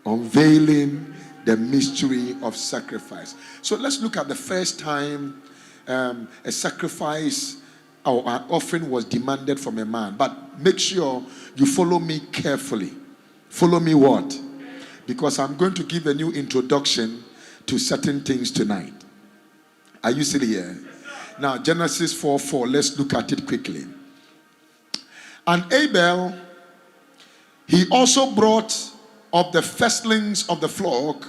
Unveiling the mystery of sacrifice. So let's look at the first time a sacrifice or an offering was demanded from a man. But make sure you follow me carefully. Follow me what? Because I'm going to give a new introduction to certain things tonight. Are you still here? Now, Genesis 4:4. Let's look at it quickly. And Abel, he also brought of the firstlings of the flock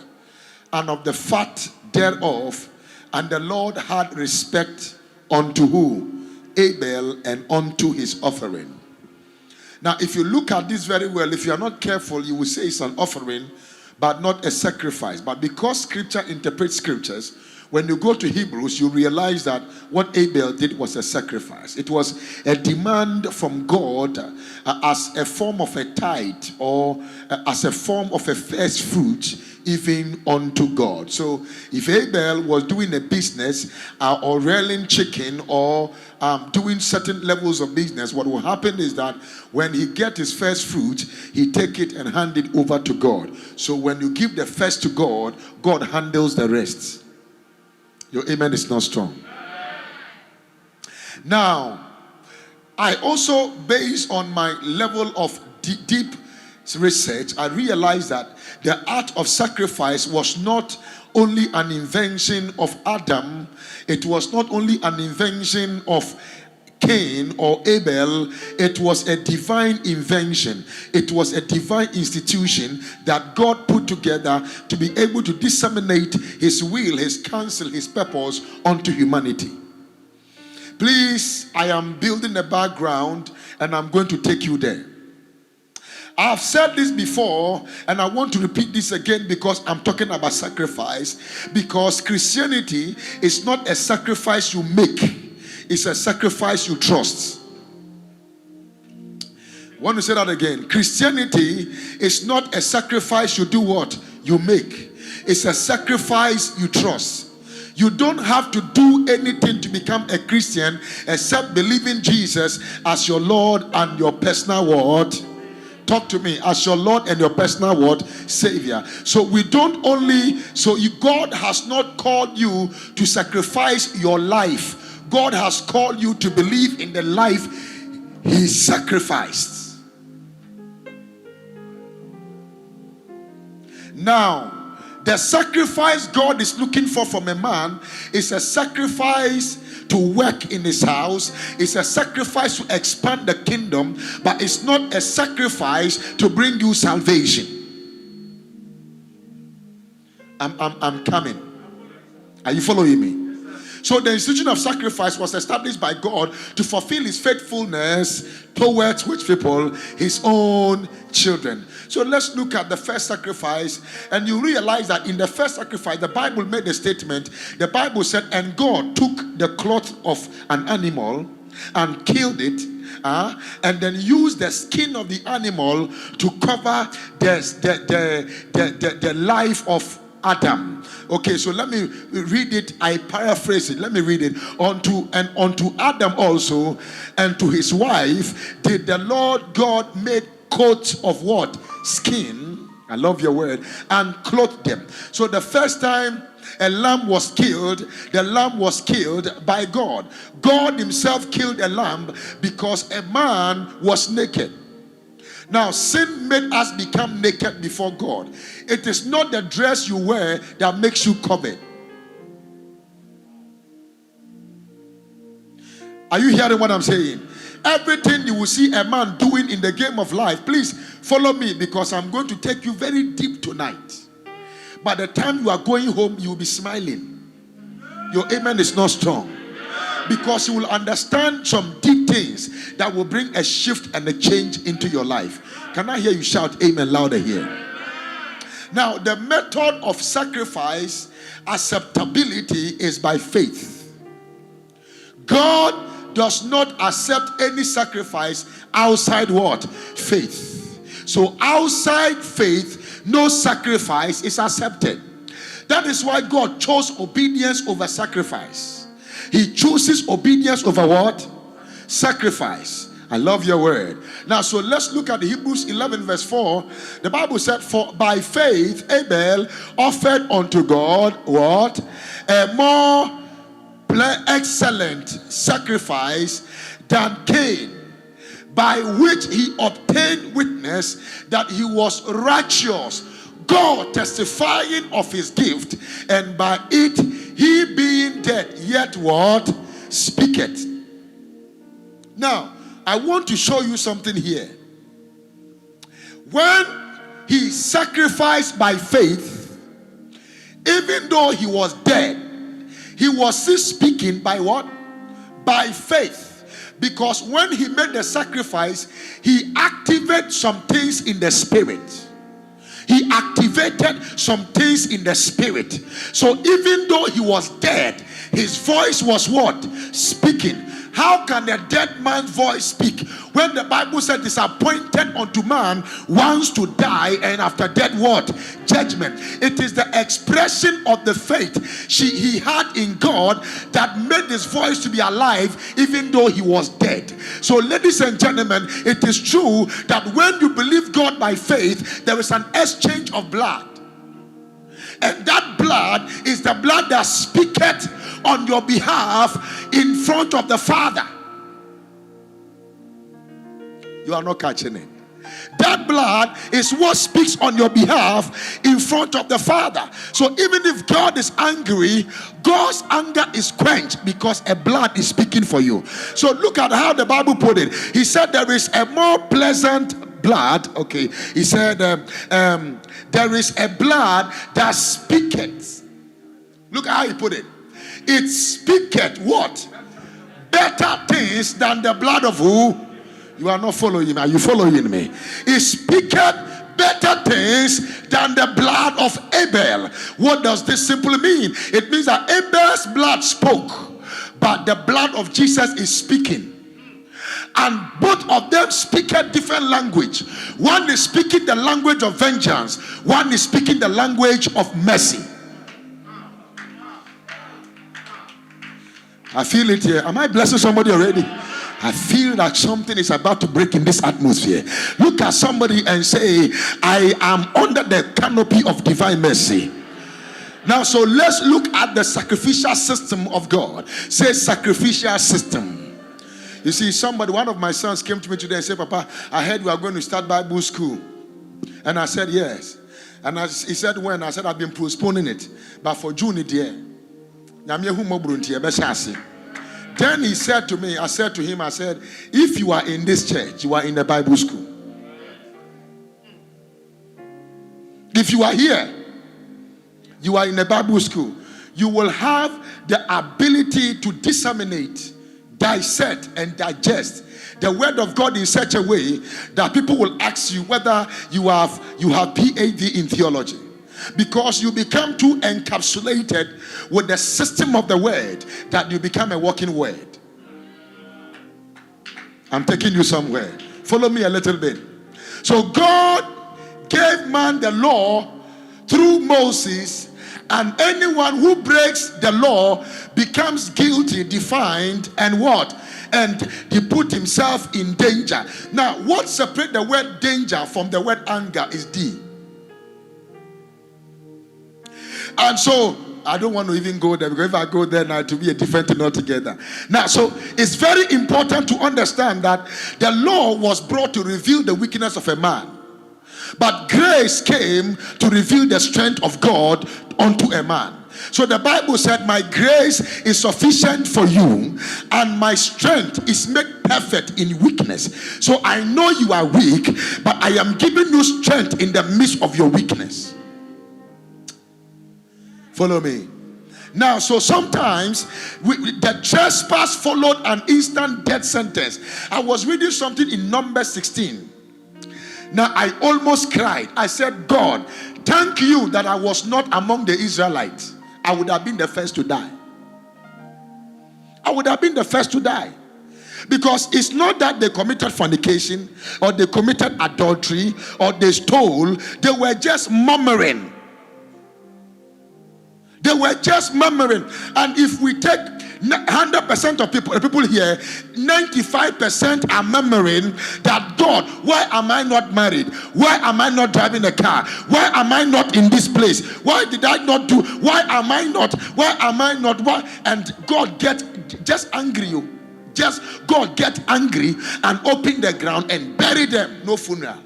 and of the fat thereof, and the Lord had respect unto who? Abel, and unto his offering. Now, if you look at this very well, if you are not careful, you will say it's an offering, but not a sacrifice. But because Scripture interprets Scriptures, when you go to Hebrews, you realize that what Abel did was a sacrifice. It was a demand from God as a form of a tithe, or as a form of a first fruit, even unto God. So if Abel was doing a business or rearing chicken or doing certain levels of business, what will happen is that when he gets his first fruit, he take it and hand it over to God. So when you give the first to God, God handles the rest. Your amen is not strong. Now, I also, based on my level of deep research, I realized that the art of sacrifice was not only an invention of Adam, it was not only an invention of Cain or Abel, it was a divine invention. It was a divine institution that God put together to be able to disseminate his will, his counsel, his purpose unto humanity. Please, I am building a background and I'm going to take you there. I've said this before and I want to repeat this again because I'm talking about sacrifice. Because Christianity is not a sacrifice you make. It's a sacrifice you trust. I want to say that again. Christianity is not a sacrifice you do what? You make. It's a sacrifice you trust. You don't have to do anything to become a Christian except believe in Jesus as your Lord and your personal word. Talk to me, as your Lord and your personal word, Savior. So we don't only, God has not called you to sacrifice your life. God has called you to believe in the life he sacrificed. Now, the sacrifice God is looking for from a man is a sacrifice to work in his house. It's a sacrifice to expand the kingdom, but it's not a sacrifice to bring you salvation. I'm coming. Are you following me? So the institution of sacrifice was established by God to fulfill his faithfulness towards which people? His own children. So let's look at the first sacrifice, and you realize that in the first sacrifice, the Bible made a statement. The Bible said, and God took the cloth of an animal and killed it, and then used the skin of the animal to cover the life of Adam. Okay, so let me read it. I paraphrase it. Let me read it. Unto Adam also, and to his wife, did the Lord God make coats of what? Skin. I love your word. And clothed them. So the first time a lamb was killed, the lamb was killed by God. God himself killed a lamb because a man was naked. Now, sin made us become naked before God. It is not the dress you wear that makes you covered. Are you hearing what I'm saying? Everything you will see a man doing in the game of life, please follow me because I'm going to take you very deep tonight. By the time you are going home, you will be smiling. Your amen is not strong. Because you will understand some deep things that will bring a shift and a change into your life. Can I hear you shout amen louder here? Now, the method of sacrifice acceptability is by faith. God does not accept any sacrifice outside what? Faith. So outside faith, no sacrifice is accepted. That is why God chose obedience over sacrifice. He chooses obedience over what? Sacrifice. I love your word. Now, so let's look at Hebrews 11 verse 4. The Bible said, for by faith Abel offered unto God what? A more excellent sacrifice than Cain, by which he obtained witness that he was righteous, God testifying of his gift, and by it he being dead yet what? Speaketh. Now, I want to show you something here. When he sacrificed by faith, even though he was dead, he was still speaking by what? By faith. Because when he made the sacrifice, he activated some things in the spirit. He activated some things in the spirit. So even though he was dead, his voice was what? Speaking. How can a dead man's voice speak? When the Bible said it's appointed unto man once to die, and after death what? Judgment. It is the expression of the faith he had in God that made his voice to be alive even though he was dead. So ladies and gentlemen, it is true that when you believe God by faith, there is an exchange of blood. And that blood is the blood that speaketh on your behalf in front of the Father. You are not catching it. That blood is what speaks on your behalf in front of the Father. So even if God is angry, God's anger is quenched because a blood is speaking for you. So look at how the Bible put it. He said there is a more pleasant blood. Okay, he said there is a blood that speaketh. Look how he put it. It speaketh what? Better things than the blood of who? You are not following me. Are you following me? It speaketh better things than the blood of Abel. What does this simply mean? It means that Abel's blood spoke, but the blood of Jesus is speaking. And both of them speak a different language. One is speaking the language of vengeance. One is speaking the language of mercy. I feel it here. Am I blessing somebody already? I feel that something is about to break in this atmosphere. Look at somebody and say, I am under the canopy of divine mercy. Now, so let's look at the sacrificial system of God. Say sacrificial system. You see, one of my sons came to me today and said, Papa, I heard we are going to start Bible school. And I said, yes. And he said, when? I said, I've been postponing it. But for June, then he said to me, I said to him, if you are in this church, you are in the Bible school. If you are here, you are in the Bible school. You will have the ability to disseminate, dissect, and digest the word of God in such a way that people will ask you whether you have PhD in theology. Because you become too encapsulated with the system of the word that you become a walking word. I'm taking you somewhere. Follow me a little bit. So God gave man the law through Moses, and anyone who breaks the law becomes guilty, defined, and what? And he put himself in danger. Now, what separates the word danger from the word anger is D. And so, I don't want to even go there, because if I go there now, it will be a different thing altogether. Now, so it's very important to understand that the law was brought to reveal the weakness of a man. But grace came to reveal the strength of God unto a man. So the Bible said, my grace is sufficient for you, and my strength is made perfect in weakness. So I know you are weak, but I am giving you strength in the midst of your weakness. Follow me. Now, so sometimes the trespass followed an instant death sentence. I was reading something in Numbers 16. Now, I almost cried. I said, God, thank you that I was not among the Israelites. I would have been the first to die. I would have been the first to die. Because it's not that they committed fornication, or they committed adultery, or they stole. They were just murmuring. They were just murmuring. And if we take 100% of people, the people here, 95% are murmuring that, God, why am I not married? Why am I not driving a car? Why am I not in this place? Why did I not do? Why am I not? Why am I not? Why? And God get just angry. Just God get angry and open the ground and bury them. No funeral.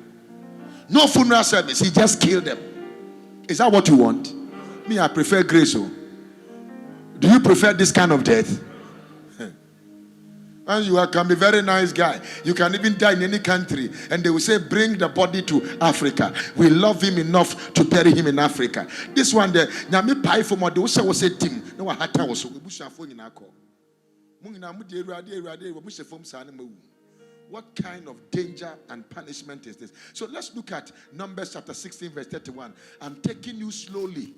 No funeral service. He just killed them. Is that what you want? Me, I prefer grace. Do you prefer this kind of death? And you can be a very nice guy. You can even die in any country. And they will say, bring the body to Africa. We love him enough to bury him in Africa. This one there, Nyame pay for more. They will say, Tim. No one had was what kind of danger and punishment is this? So let's look at Numbers chapter 16, verse 31. I'm taking you slowly.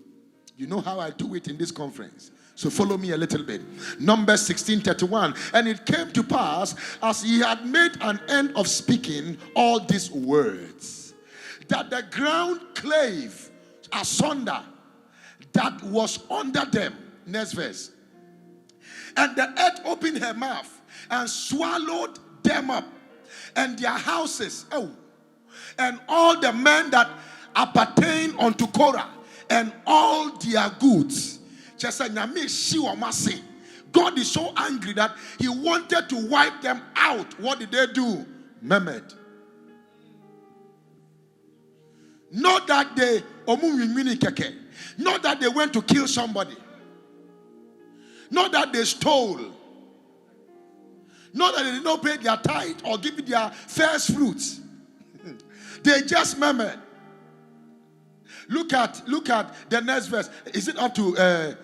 You know how I do it in this conference. So follow me a little bit. Numbers 16:31. And it came to pass, as he had made an end of speaking all these words, that the ground clave asunder that was under them. Next verse. And the earth opened her mouth and swallowed them up, and their houses, and all the men that appertain unto Korah, and all their goods. God is so angry that he wanted to wipe them out. What did they do? Murmured. Not that they not that they went to kill somebody. Not that they stole. Not that they did not pay their tithe or give their first fruits. They just murmured. Look at the next verse. Is it up to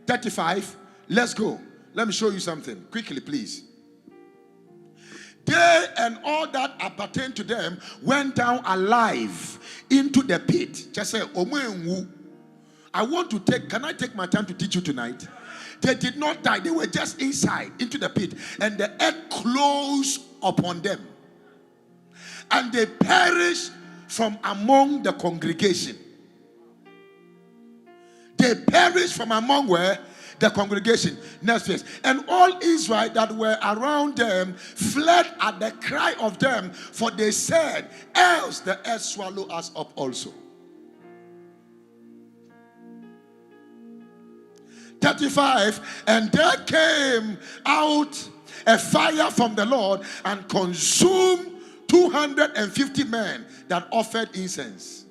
35? Let's go. Let me show you something quickly, please. They and all that appertain to them went down alive into the pit. Just say, I want to can I take my time to teach you tonight? They did not die. They were just inside into the pit, and the earth closed upon them, and they perished from among the congregation. They perished from among where? The congregation. Next verse. And all Israel that were around them fled at the cry of them, for they said, else the earth swallow us up also. 35. And there came out a fire from the Lord and consumed 250 men that offered incense.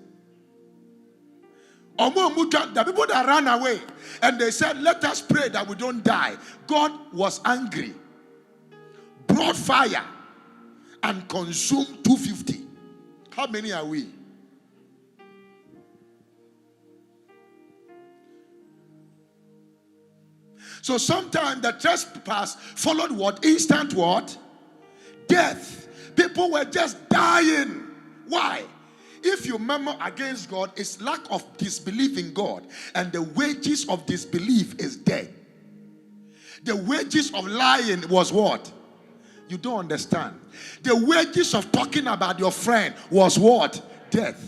The people that ran away and they said, let us pray that we don't die. God was angry, brought fire and consumed 250. How many are we? So sometimes the trespass followed what? Instant what? Death. People were just dying. Why? If you murmur against God, it's lack of disbelief in God. And the wages of disbelief is death. The wages of lying was what? You don't understand. The wages of talking about your friend was what? Death.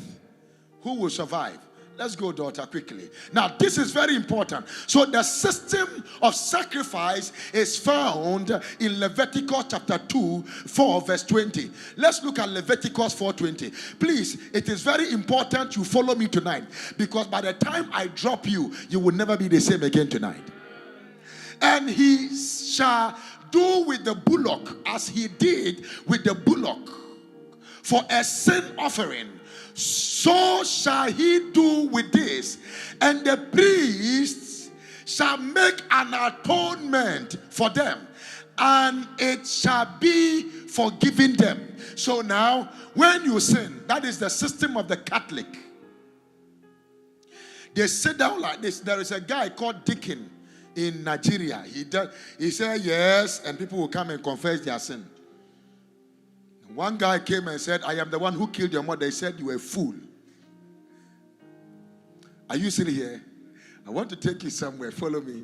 Who will survive? Let's go, daughter, quickly. Now, this is very important. So, the system of sacrifice is found in Leviticus chapter 2, 4, verse 20. Let's look at Leviticus 4:20. Please, it is very important you follow me tonight, because by the time I drop you, you will never be the same again tonight. And he shall do with the bullock as he did with the bullock for a sin offering. So shall he do with this, and the priests shall make an atonement for them, and it shall be forgiven them. So now, when you sin, that is the system of the Catholic. They sit down like this. There is a guy called Deacon in Nigeria. He said yes, and people will come and confess their sin. One guy came and said, I am the one who killed your mother. He said, you were a fool. Are you still here? I want to take you somewhere. Follow me.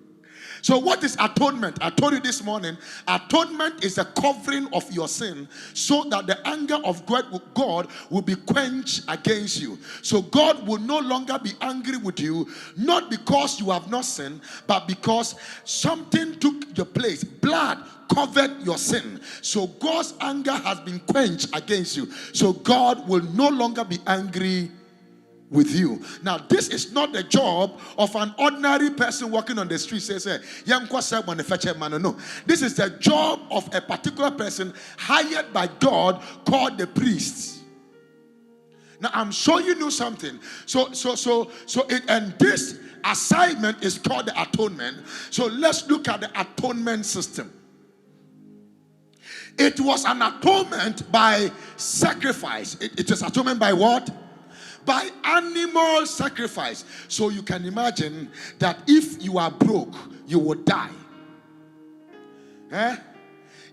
So what is atonement? I told you this morning, atonement is a covering of your sin so that the anger of God will be quenched against you. So God will no longer be angry with you, not because you have not sinned, but because something took your place. Blood covered your sin. So God's anger has been quenched against you. So God will no longer be angry with you. Now, this is not the job of an ordinary person walking on the street. No. This is the job of a particular person hired by God called the priest. Now, I'm sure you know something. And this assignment is called the atonement. So let's look at the atonement system. It was an atonement by sacrifice. It is atonement by what? By animal sacrifice. So you can imagine that if you are broke, you will die.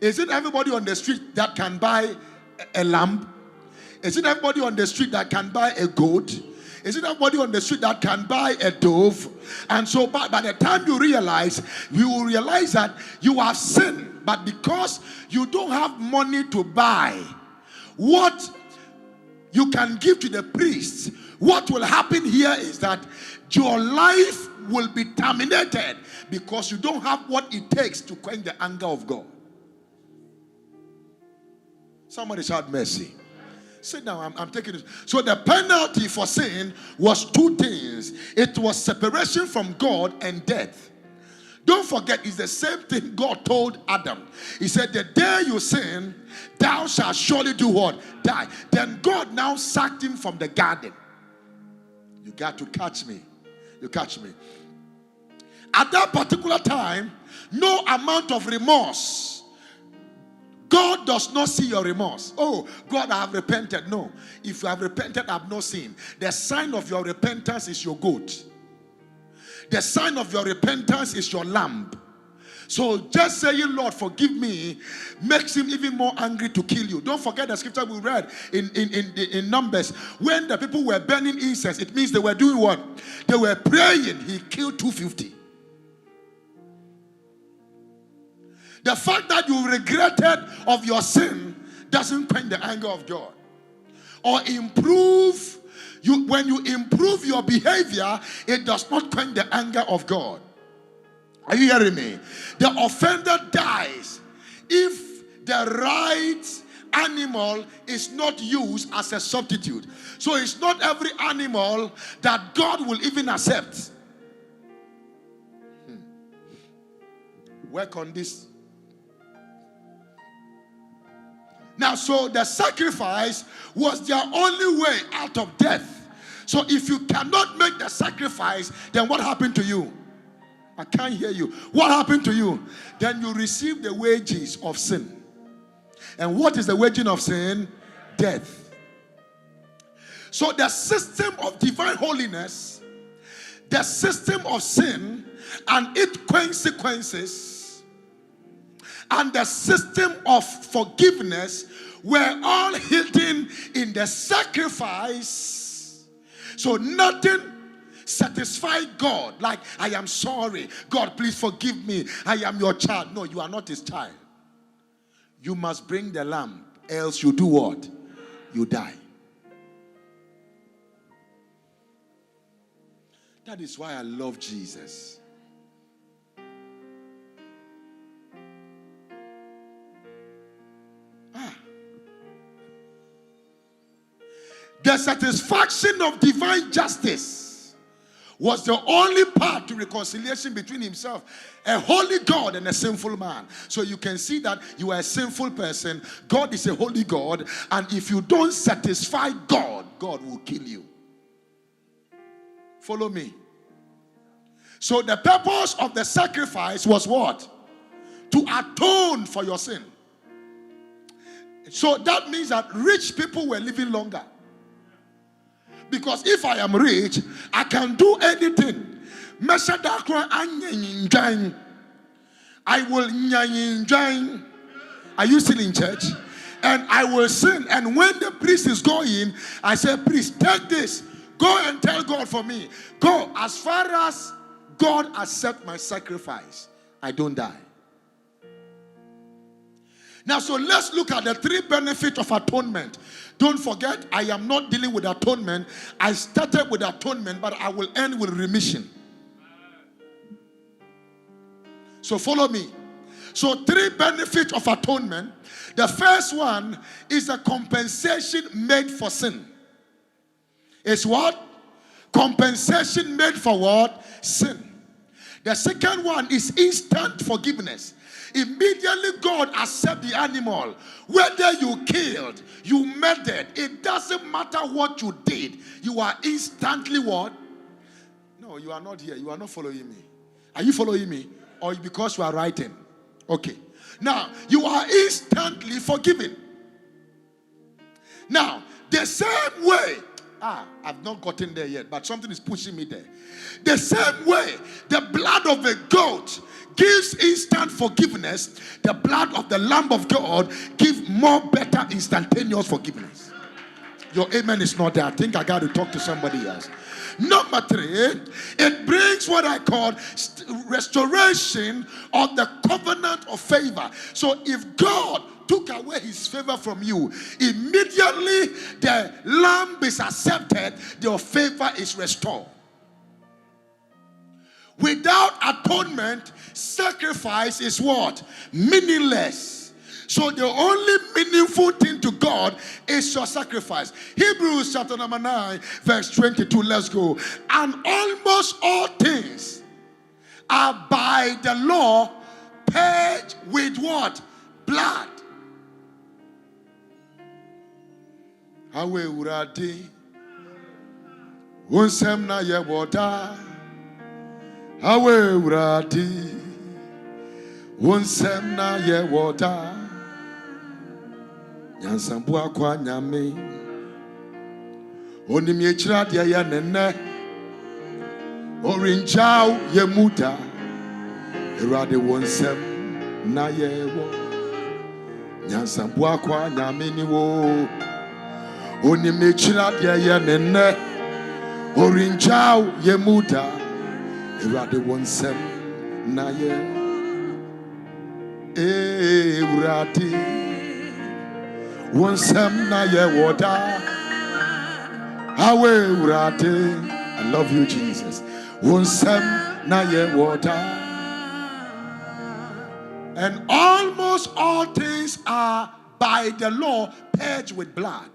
Is it everybody on the street that can buy a lamb? Is it everybody on the street that can buy a goat? Is it everybody on the street that can buy a dove? And so by the time you will realize that you have sinned. But because you don't have money to buy what you can give to the priest, what will happen here is that your life will be terminated because you don't have what it takes to quench the anger of God. Somebody shout mercy. Sit down, I'm taking it. So the penalty for sin was two things. It was separation from God and death. Don't forget, it's the same thing God told Adam. He said, the day you sin, thou shalt surely do what? Die. Then God now sacked him from the garden. You got to catch me. You catch me. At that particular time, no amount of remorse. God does not see your remorse. Oh, God, I have repented. No. If you have repented, I have not sinned. The sign of your repentance is your goat. The sign of your repentance is your lamb. So just saying, Lord, forgive me, makes him even more angry to kill you. Don't forget the scripture we read in Numbers. When the people were burning incense, it means they were doing what? They were praying. He killed 250. The fact that you regretted of your sin doesn't quench the anger of God. Or improve. When you improve your behavior, it does not quench the anger of God. Are you hearing me? The offender dies if the right animal is not used as a substitute. So it's not every animal that God will even accept. Work on this. Now, so the sacrifice was their only way out of death. So if you cannot make the sacrifice, then what happened to you? I can't hear you. What happened to you? Then you receive the wages of sin. And what is the wages of sin? Death. So the system of divine holiness, the system of sin and its consequences, and the system of forgiveness were all hidden in the sacrifice. So nothing satisfied God. Like, I am sorry. God, please forgive me. I am your child. No, you are not his child. You must bring the lamb. Else you do what? You die. That is why I love Jesus. The satisfaction of divine justice was the only path to reconciliation between himself, a holy God, and a sinful man. So you can see that you are a sinful person. God is a holy God. And if you don't satisfy God, God will kill you. Follow me. So the purpose of the sacrifice was what? To atone for your sin. So that means that rich people were living longer. Because if I am rich, I can do anything. I will. Are you still in church? And I will sin. And when the priest is going, I say, priest, take this. Go and tell God for me. Go as far as God accept my sacrifice, I don't die. Now, so let's look at the three benefits of atonement. Don't forget, I am not dealing with atonement. I started with atonement, but I will end with remission. So follow me. So three benefits of atonement. The first one is a compensation made for sin. It's what? Compensation made for what? Sin. The second one is instant forgiveness. Immediately God accepts the animal. Whether you killed, you murdered, it doesn't matter what you did. You are instantly what? No, you are not here. You are not following me. Are you following me? Or because you are writing? Okay. Now, you are instantly forgiven. Now, the same way, I've not gotten there yet, but something is pushing me there. The same way the blood of a goat gives instant forgiveness, the blood of the Lamb of God gives more better instantaneous forgiveness. Your amen is not there. I think I got to talk to somebody else. Number three, it brings what I call restoration of the covenant of favor. So if God took away his favor from you, immediately the lamb is accepted, your favor is restored. Without atonement, sacrifice is what? Meaningless. So the only meaningful thing to God is your sacrifice. Hebrews chapter number 9, verse 22. Let's go. And almost all things are by the law purged with what? Blood. Awe uradi unsem na ye water. Awe uradi unsem na ye water. Nyansambua kwa nyame onim ye chira de ya nene orinjao ye muda erade wonsem na ye wo nyansambua kwa nyame ni wo onim ye chira de ya nene orinjao ye muda erade wonsem na ye urati Wonsem na ye water. Awe urate. I love you, Jesus. Wonsem na ye water. And almost all things are by the law purged with blood.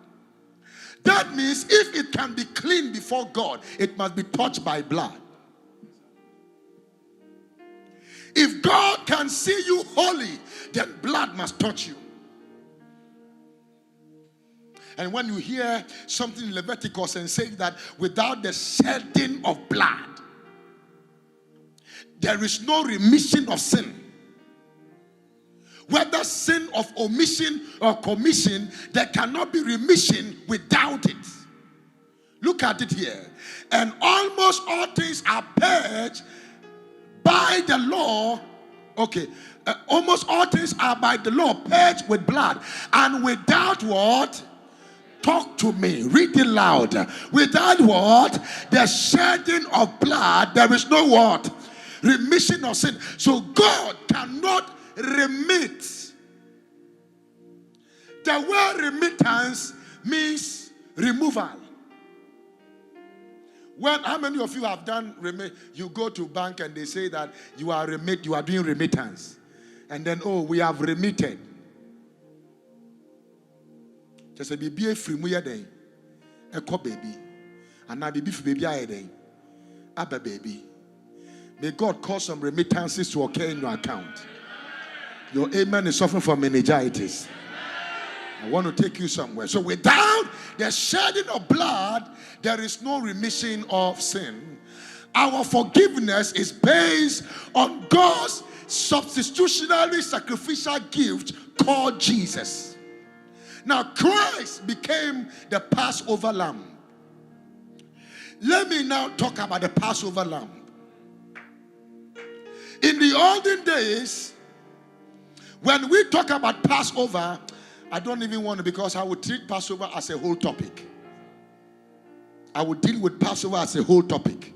That means if it can be cleaned before God, it must be touched by blood. If God can see you holy, then blood must touch you. And when you hear something in Leviticus and say that without the shedding of blood, there is no remission of sin. Whether sin of omission or commission, there cannot be remission without it. Look at it here. And almost all things are purged by the law. Okay. Almost all things are by the law purged with blood. And without what? Talk to me. Read it loud. Without what? The shedding of blood, there is no what? Remission of sin. So God cannot remit. The word remittance means removal. How many of you have done you go to bank and they say that you are doing remittance. And then, we have remitted. Just a baby free muya day. A co baby. And now baby for baby I day. Abba baby. May God cause some remittances to occur in your account. Your amen is suffering from meningitis. I want to take you somewhere. So without the shedding of blood, there is no remission of sin. Our forgiveness is based on God's substitutionary sacrificial gift called Jesus. Now Christ became the Passover Lamb. Let me now talk about the Passover Lamb. In the olden days, when we talk about Passover, I don't even want to, because I would treat Passover as a whole topic. I would deal with Passover as a whole topic.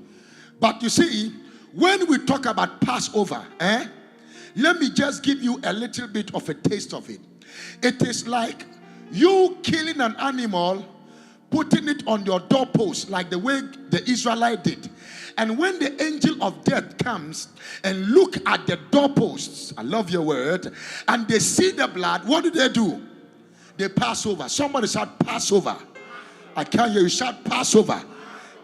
But you see, when we talk about Passover, let me just give you a little bit of a taste of it. It is like you killing an animal, putting it on your doorpost, like the way the Israelite did. And when the angel of death comes and look at the doorposts, I love your word, and they see the blood, what do? They pass over. Somebody shout Passover. I can't hear you. Shout Passover.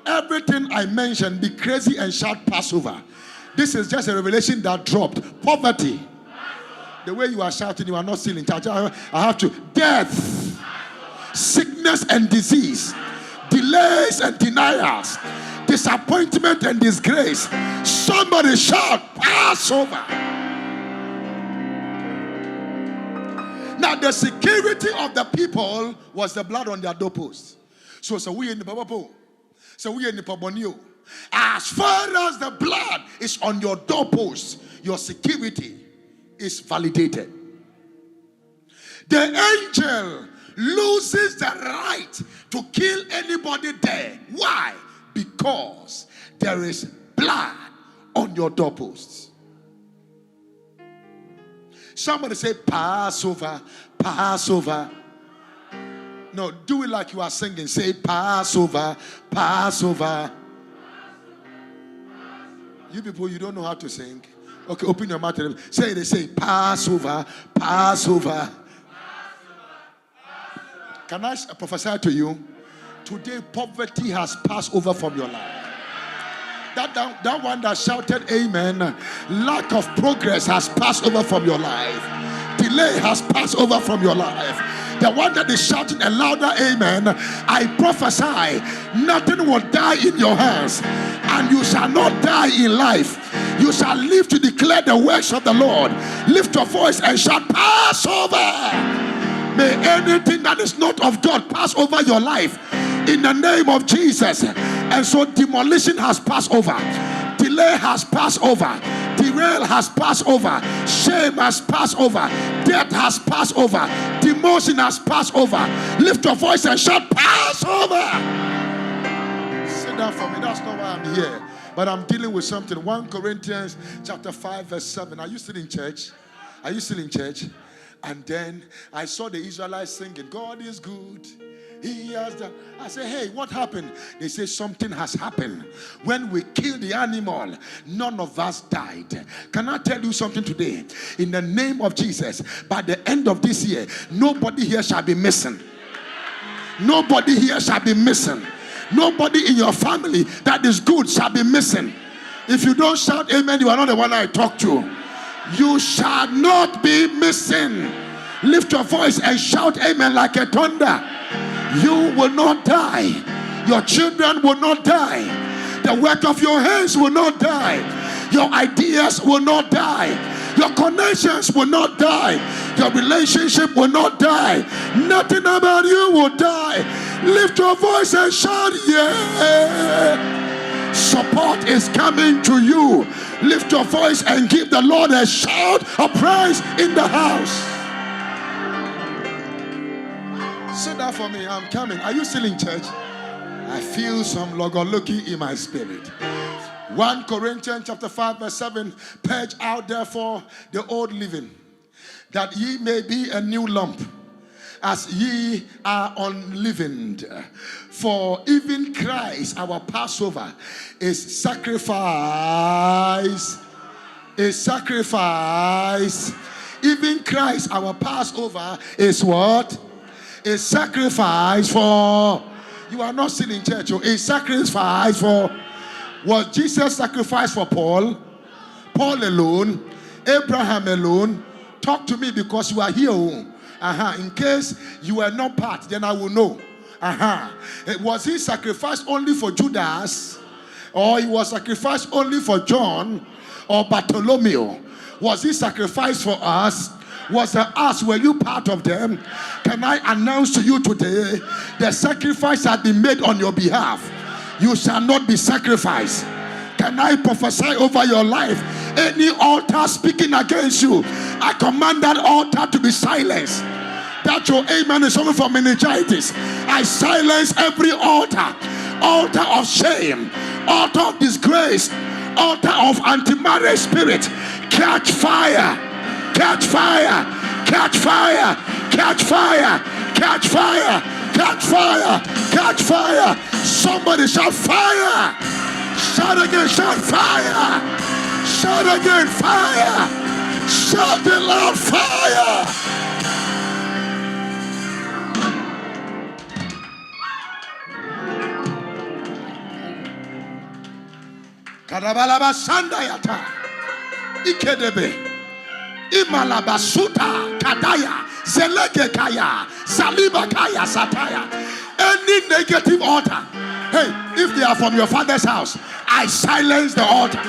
Everything I mentioned, be crazy and shout Passover. This is just a revelation that dropped. Poverty. The way you are shouting, you are not still in charge. I have to. Death. Sickness and disease. Delays and denials. Disappointment and disgrace. Somebody shout Passover. Now the security of the people was the blood on their doorposts. So we in the Bible. So we in the Pabonio. As far as the blood is on your doorposts, your security is validated. The angel loses the right to kill anybody there. Why? Because there is blood on your doorposts. Somebody say Passover, Passover. No, do it like you are singing. Say Passover, Passover. You people, you don't know how to sing. Okay, open your mouth. Say it. Say Passover, Passover. Can I prophesy to you? Today, poverty has passed over from your life. That one that shouted amen, lack of progress has passed over from your life. Delay has passed over from your life. The one that is shouting a louder amen, I prophesy, nothing will die in your hands, and you shall not die in life. You shall live to declare the works of the Lord. Lift your voice and shout, Passover. May anything that is not of God pass over your life in the name of Jesus. And so demolition has passed over. Delay has passed over. Derail has passed over. Shame has passed over. Death has passed over. Demotion has passed over. Lift your voice and shout, Passover. Sit down for me. That's not why I'm here. But I'm dealing with something. 1 Corinthians chapter 5 verse 7. Are you still in church? Are you still in church? And then I saw the Israelites singing, God is good. He has done. I say, hey, what happened? They say something has happened. When we killed the animal, none of us died. Can I tell you something today? In the name of Jesus, by the end of this year, nobody here shall be missing. Nobody here shall be missing. Nobody in your family that is good shall be missing. If you don't shout amen, you are not the one I talk to. You shall not be missing. Lift your voice and shout amen like a thunder. You will not die. Your children will not die. The work of your hands will not die. Your ideas will not die. Your connections will not die. Your relationship will not die. Nothing about you will die. Lift your voice and shout, yeah. Support is coming to you. Lift your voice and give the Lord a shout of praise in the house. Sit down for me. I'm coming. Are you still in church? I feel some logology in my spirit. 1 Corinthians chapter 5 verse 7. Purge out therefore the old living, that ye may be a new lump, as ye are unleavened. For even Christ, our Passover, is sacrifice. Is sacrifice. Even Christ, our Passover, is what? A sacrifice for. You are not still in church. A sacrifice for. Was Jesus sacrificed for Paul? Paul alone? Abraham alone? Talk to me because you are here. In case you were not part, then I will know. Was he sacrificed only for Judas? Or he was sacrificed only for John or Bartholomew? Was he sacrificed for us? Was the us, were you part of them? Can I announce to you today, the sacrifice has been made on your behalf. You shall not be sacrificed. Can I prophesy over your life? Any altar speaking against you, I command that altar to be silenced. That your amen is only for meningitis. I silence every altar. Altar of shame, altar of disgrace, Altar of anti-marriage spirit, catch fire, catch fire, catch fire, catch fire, catch fire, catch fire, catch fire. Somebody shout fire. Shout again, shout fire. Shout again, fire. Shout the loud fire. Karabalaba sandayata. Ikedebe. Imalabasuta kadaya. Zelekekaya. Salibakaya sataya. Any negative altar. Hey, if they are from your father's house, I silence the altar.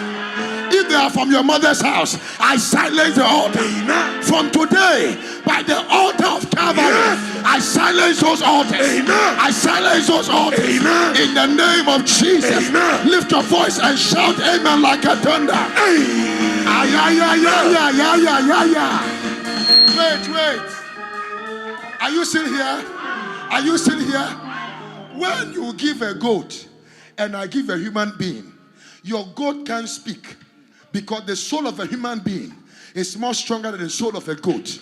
If they are from your mother's house, I silence the altar. Amen. From today, by the altar of Calvary, yes, I silence those altars. Amen. I silence those altars. Amen. In the name of Jesus. Amen. Lift your voice and shout amen like a thunder. Wait. Are you still here? Are you still here? When you give a goat and I give a human being, your goat can't speak because the soul of a human being is more stronger than the soul of a goat.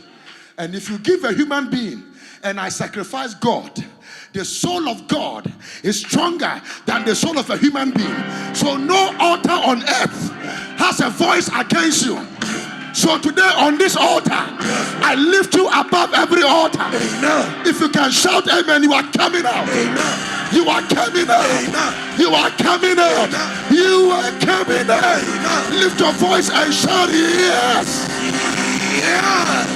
And if you give a human being and I sacrifice God, the soul of God is stronger than the soul of a human being. So no altar on earth has a voice against you. So today on this altar, I lift you above every altar. Amen. If you can shout amen, you are coming out. Amen. You are coming out. Amen. You are coming out. Amen. You are coming out. Amen. Lift your voice and shout yes. Yes.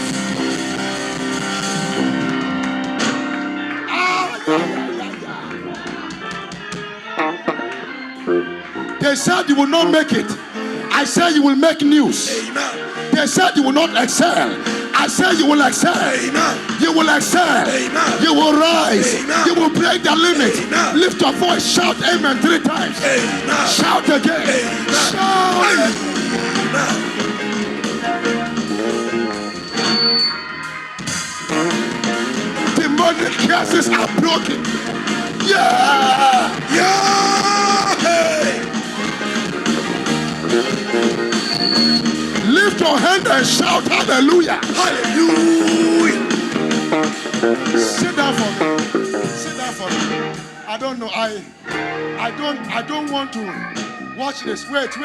They said you will not make it. I said you will make news. Amen. They said you will not excel. I said you will excel. Amen. You will excel. Amen. You will rise. Amen. You will break the limit. Amen. Lift your voice. Shout amen 3 times. Amen. Shout again. Amen. Shout. Amen. Demonic curses are broken. Yeah. Yeah. Hey. Lift your hand and shout hallelujah. Hallelujah. Sit down for me. Sit down for me. I don't know. I don't want to watch this. Wait.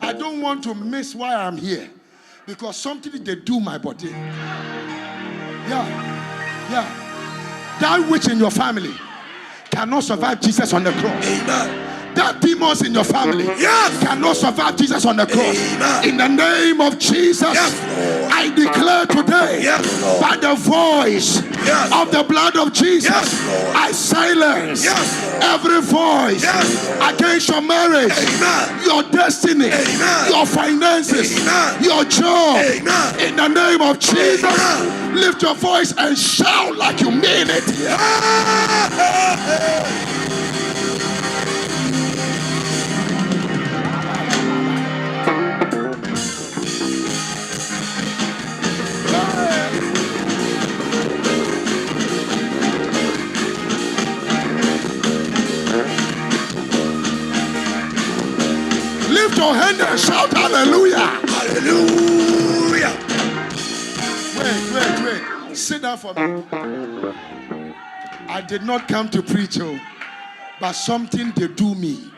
I don't want to miss why I'm here. Because something they do my body. Yeah. That which in your family cannot survive Jesus on the cross. Amen. That demons in your family cannot survive Jesus on the cross. Amen. In the name of Jesus, I declare today, by the voice of the blood of Jesus, I silence every voice against your marriage, your destiny, your finances, your job. In the name of Jesus, lift your voice and shout like you mean it. Lift your hand and shout hallelujah. Hallelujah. Wait. Sit down for me. I did not come to preach, but something they do me.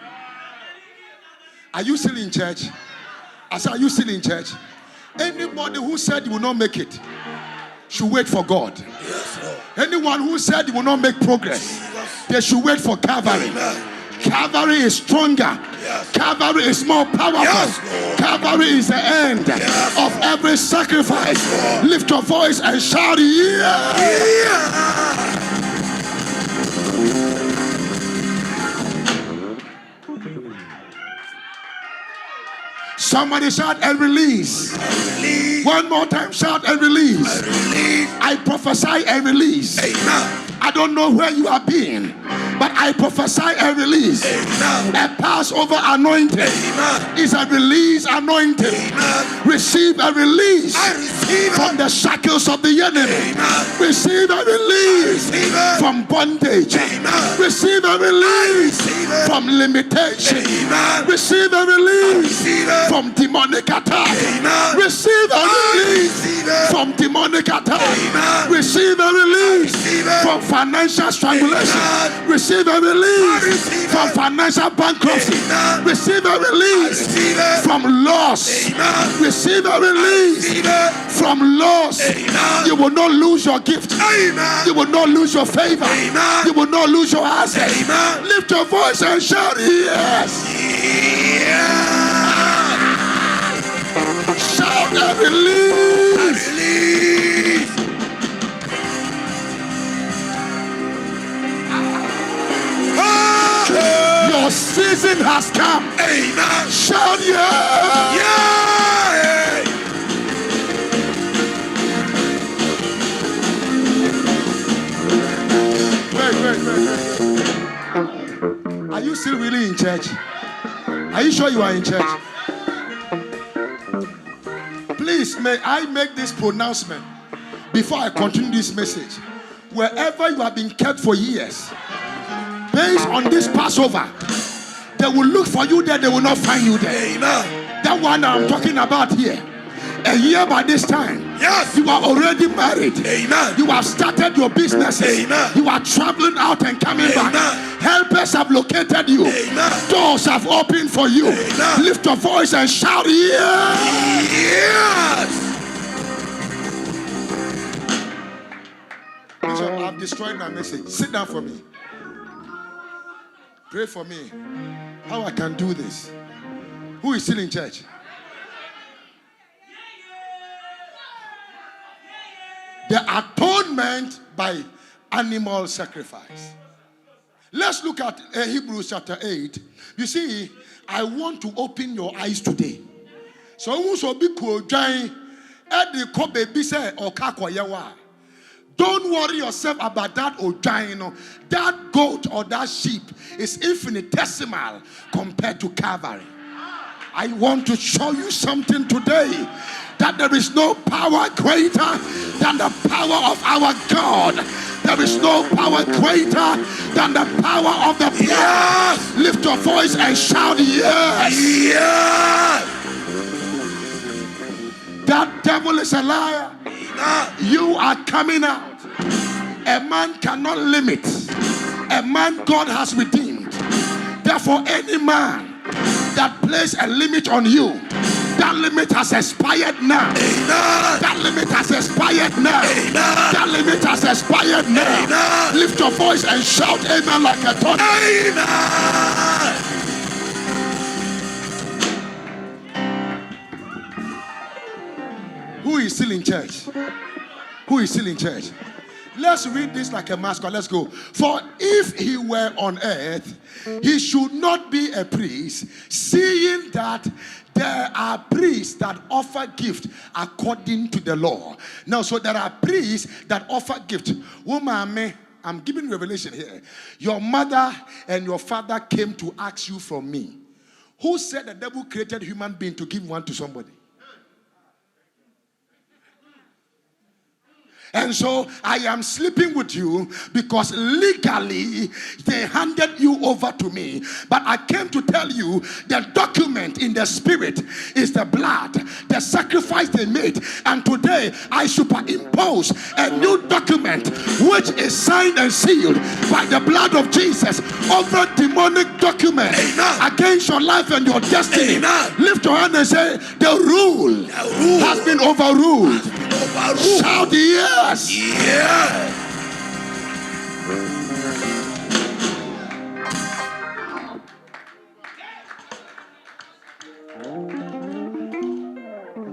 Are you still in church? I said, are you still in church? Anybody who said you will not make it should wait for God. Yes, Lord. Anyone who said you will not make progress, they should wait for Calvary. Amen. Calvary is stronger. Yes. Calvary is more powerful. Yes, Calvary is the end of every sacrifice. Yes, lift your voice and shout, yeah. Somebody shout and release. One more time, shout and release. I prophesy and release. Amen. I don't know where you have been, but I prophesy and release. Amen. A Passover anointing. Amen. Is a release anointing. Amen. Receive a release from the shackles of the enemy. Amen. Receive a release from bondage. Amen. Receive a release from limitation. Receive a release from demonic attack. Receive a release from demonic attack. Receive a release from financial strangulation. Receive a release from financial bankruptcy. Receive a release from loss. Receive a release from loss. You will not lose your gift. You will not lose your favor. You will not lose your asset. Lift your voice and shout yes. Shout and release. Your season has come. Amen. Shout yeah. Wait. Are you still really in church? Are you sure you are in church? Please, may I make this pronouncement before I continue this message. Wherever you have been kept for years, based on this Passover, they will look for you there, they will not find you there. Amen. That one I'm talking about here. A year by this time, yes, you are already married. Amen. You have started your businesses. Amen. You are traveling out and coming back. Helpers have located you. Amen. Doors have opened for you. Amen. Lift your voice and shout yes. Yes. Bishop, I've destroyed my message. Sit down for me. Pray for me. How I can do this. Who is still in church? The atonement by animal sacrifice. Let's look at Hebrews chapter 8. You see, I want to open your eyes today. So also be don't worry yourself about that ojino. That goat or that sheep is infinitesimal compared to Calvary. I want to show you something today, that there is no power greater than the power of our God. There is no power greater than the power of the blood. Yes. Lift your voice and shout yes. Yes. That devil is a liar. You are coming out. A man cannot limit. A man God has redeemed. Therefore, any man that places a limit on you, that limit has expired now. Amen. That limit has expired now. Amen. That limit has expired now. Amen. Lift your voice and shout amen like a ton. Amen. Who is still in church? Who is still in church? Let's read this like a mascot. Let's go. For if he were on earth, he should not be a priest, seeing that there are priests that offer gift according to the law. Now, so there are priests that offer gift. Woman, I'm giving revelation here. Your mother and your father came to ask you from me. Who said the devil created human being to give one to somebody? And so I am sleeping with you because legally they handed you over to me. But I came to tell you the document in the spirit is the blood, the sacrifice they made. And today I superimpose a new document which is signed and sealed by the blood of Jesus over demonic document. Amen. Against your life and your destiny. Amen. Lift your hand and say, the rule has been overruled. Shout yes. Yeah.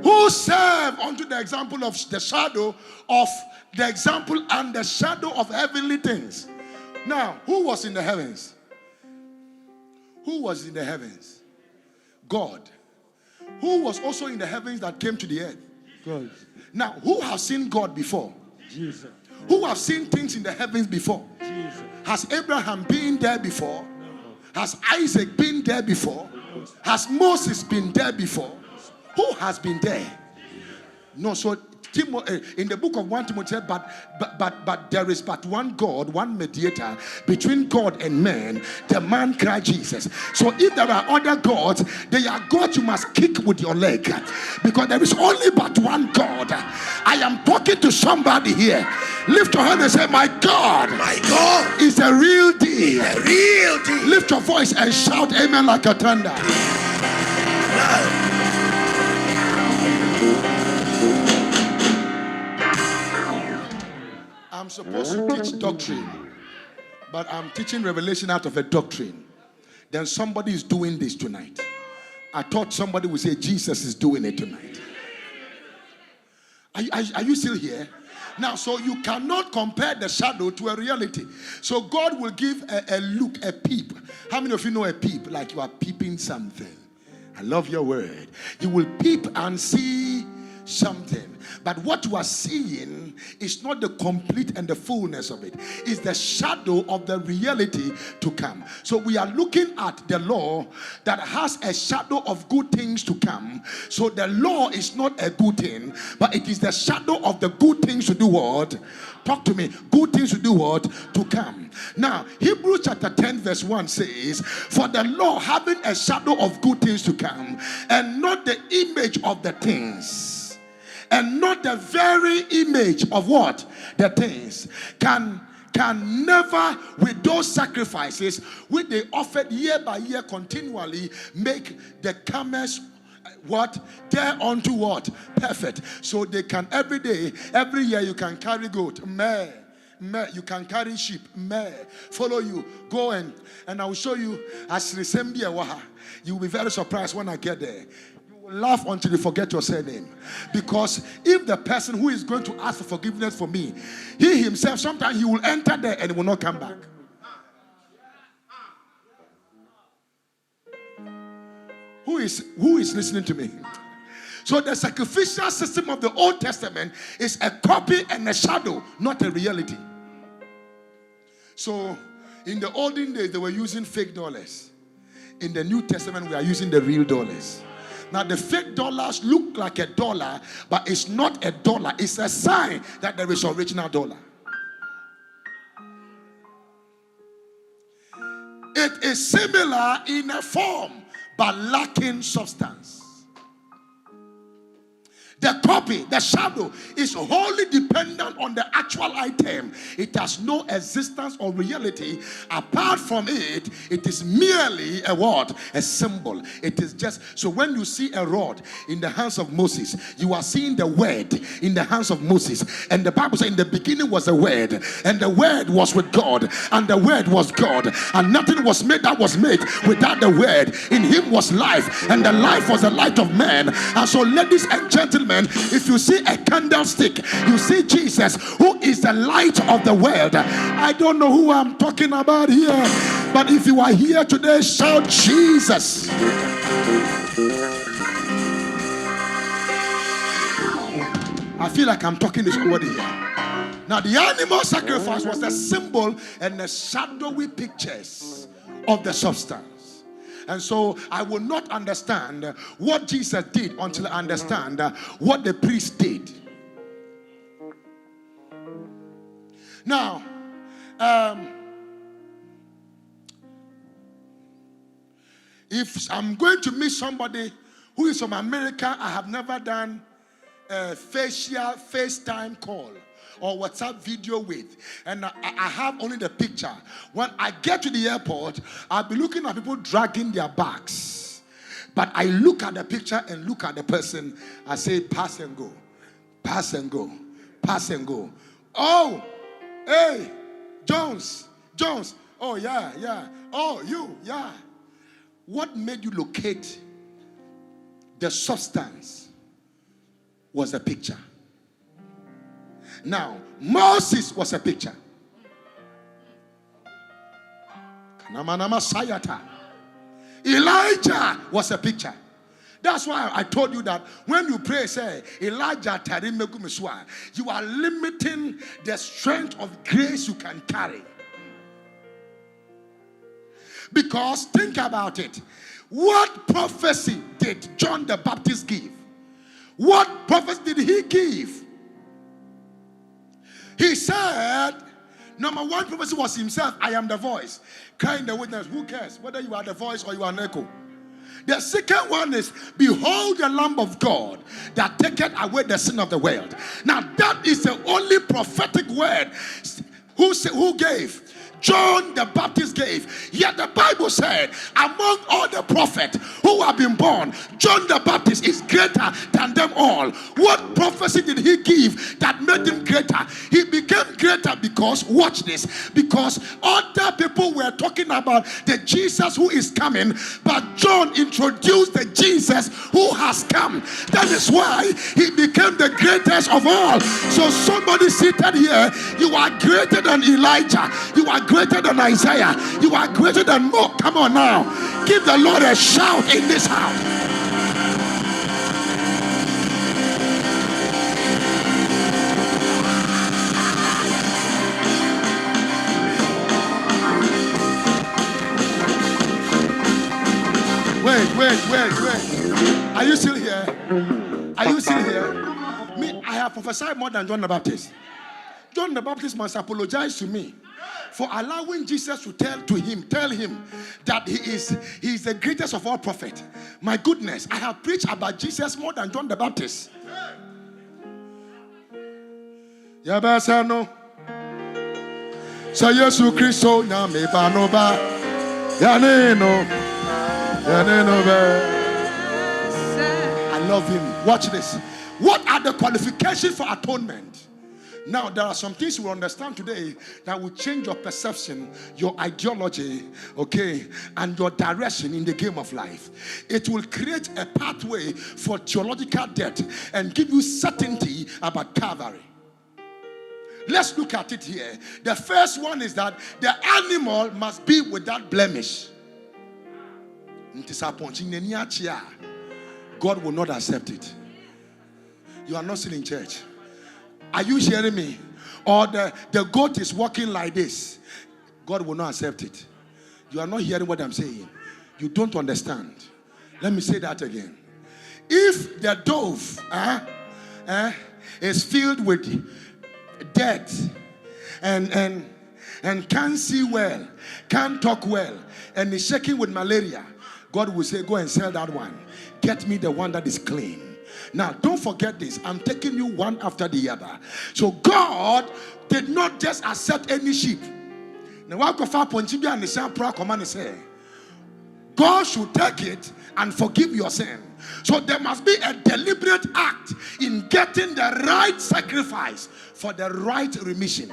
Who serve unto the example of the shadow of the example and the shadow of heavenly things. Now, who was in the heavens? Who was in the heavens? God. Who was also in the heavens that came to the earth? God. Now, who has seen God before? Jesus. Who have seen things in the heavens before? Jesus. Has Abraham been there before? No. Has Isaac been there before? No. Has Moses been there before? Who has been there? No, so in the book of 1 Timothy, but there is but one God, one mediator between God and man, the man Christ Jesus. So if there are other gods, they are gods you must kick with your leg, because there is only but one God. I am talking to somebody here. Lift your hand and say, my God is a real deal. A real deal. Lift your voice and shout amen like a thunder. I'm supposed to teach doctrine, but I'm teaching revelation out of a doctrine. Then somebody is doing this tonight. I thought somebody would say Jesus is doing it tonight. Are you still here? Now, so you cannot compare the shadow to a reality. So God will give a look, a peep. How many of you know a peep? Like you are peeping something. I love your word. You will peep and see something. But what you are seeing is not the complete and the fullness of it. It's the shadow of the reality to come. So we are looking at the law that has a shadow of good things to come. So the law is not a good thing, but it is the shadow of the good things to do what? Talk to me. Good things to do what? To come. Now, Hebrews chapter 10 verse 1 says, for the law having a shadow of good things to come, and not the image of the things, and not the very image of what? The things, can never, with those sacrifices which they offered year by year continually, make the comers what? Thereunto what? Perfect. So they can every day, every year you can carry goat, meh. You can carry sheep, follow you, go and I will show you as you will be very surprised when I get there. Laugh until you forget your surname. Because if the person who is going to ask for forgiveness for me, he himself, sometimes he will enter there and he will not come back. Who is listening to me? So the sacrificial system of the Old Testament is a copy and a shadow, not a reality. So in the olden days they were using fake dollars. In the New Testament we are using the real dollars. Now the fake dollars look like a dollar, but it's not a dollar. It's a sign that there is original dollar. It is similar in a form, but lacking substance. The copy, the shadow, is wholly dependent on the actual item. It has no existence or reality. Apart from it, it is merely a word, a symbol. It is just, so when you see a rod in the hands of Moses, you are seeing the word in the hands of Moses. And the Bible says in the beginning was the word, and the word was with God, and the word was God. And nothing was made that was made without the word. In him was life, and the life was the light of man. And so ladies and gentlemen, if you see a candlestick, you see Jesus, who is the light of the world. I don't know who I'm talking about here, but if you are here today, shout Jesus. I feel like I'm talking to somebody here. Now the animal sacrifice was a symbol and a shadowy pictures of the substance. And so I will not understand what Jesus did until I understand what the priest did. Now, if I'm going to meet somebody who is from America, I have never done a FaceTime call or WhatsApp video with, and I have only the picture. When I get to the airport, I'll be looking at people dragging their bags, but I look at the picture and look at the person. I say, pass and go, pass and go, pass and go. Oh, hey, Jones, oh yeah, oh you, yeah. What made you locate the substance was a picture. Now, Moses was a picture. Elijah was a picture. That's why I told you that when you pray, say, Elijah, you are limiting the strength of grace you can carry. Because think about it. What prophecy did John the Baptist give? What prophecy did he give? He said, number one prophecy was himself. I am the voice. Crying the witness. Who cares whether you are the voice or you are an echo? The second one is, behold the Lamb of God that taketh away the sin of the world. Now that is the only prophetic word who gave. John the Baptist gave. Yet the Bible said, among all the prophets who have been born, John the Baptist is greater than them all. What prophecy did he give that made him greater? He became greater because, watch this, because other people were talking about the Jesus who is coming, but John introduced the Jesus who has come. That is why he became the greatest of all. So somebody seated here, you are greater than Elijah. You are greater than Isaiah. You are greater than Mo. Come on now. Give the Lord a shout in this house. Wait. Are you still here? Are you still here? Me, I have prophesied more than John the Baptist. John the Baptist must apologize to me for allowing Jesus to tell him that he is the greatest of all prophets. My goodness, I have preached about Jesus more than John the Baptist. Yabasano. Say Yesu Christo nyame banoba. Yaneno. I love him. Watch this. What are the qualifications for atonement? Now, there are some things you will understand today that will change your perception, your ideology, okay, and your direction in the game of life. It will create a pathway for theological depth and give you certainty about Calvary. Let's look at it here. The first one is that the animal must be without blemish. God will not accept it. You are not still in church. Are you hearing me? Or the goat is walking like this. God will not accept it. You are not hearing what I'm saying. You don't understand. Let me say that again. If the dove is filled with dirt and can't see well, can't talk well, and is shaking with malaria, God will say, go and sell that one. Get me the one that is clean. Now, don't forget this. I'm taking you one after the other. So God did not just accept any sheep. God should take it and forgive your sin. So there must be a deliberate act in getting the right sacrifice for the right remission.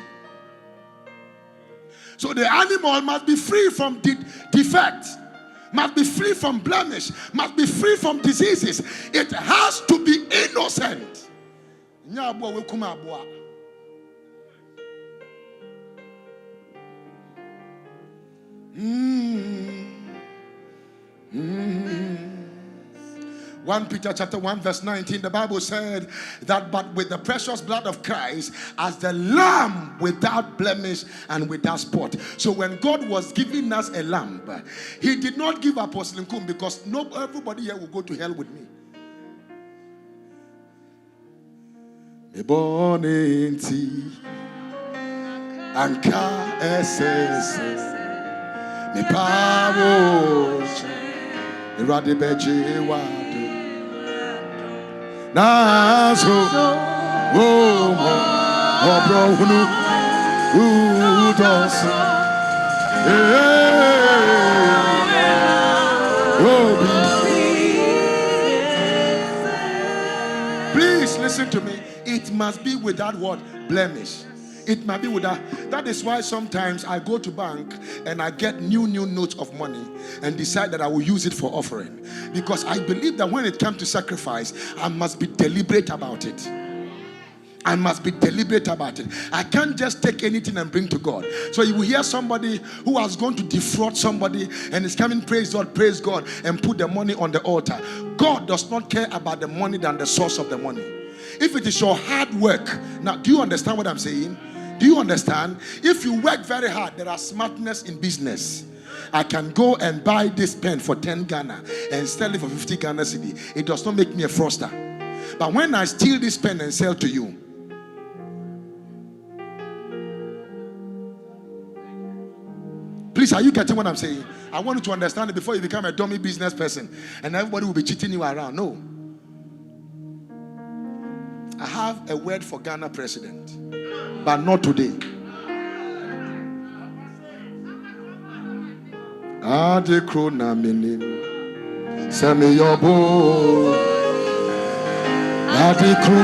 So the animal must be free from defect, must be free from blemish, must be free from diseases. It has to be innocent. One Peter chapter 1 verse 19, the Bible said that but with the precious blood of Christ as the lamb without blemish and without spot. So when God was giving us a lamb, he did not give Apostle Nkum because everybody here will go to hell with me. Anka SS me power Radi beji wadu Naso bro hunu udos Please listen to me. It must be without what? Blemish. It might be without. That is why sometimes I go to bank and I get new notes of money and decide that I will use it for offering, because I believe that when it comes to sacrifice, I must be deliberate about it. I must be deliberate about it. I can't just take anything and bring to God. So you will hear somebody who has gone to defraud somebody and is coming, praise God, and put the money on the altar. God does not care about the money than the source of the money. If it is your hard work. Now, do you understand what I'm saying? Do you understand? If you work very hard, there are smartness in business. I can go and buy this pen for 10 Ghana and sell it for 50 Ghana cedi. It does not make me a fraudster. But when I steal this pen and sell to you, Please, are you getting what I'm saying? I want you to understand it before you become a dummy business person and everybody will be cheating you around. No. I have a word for Ghana president, but not today. Adekrona minim semi yobo adekru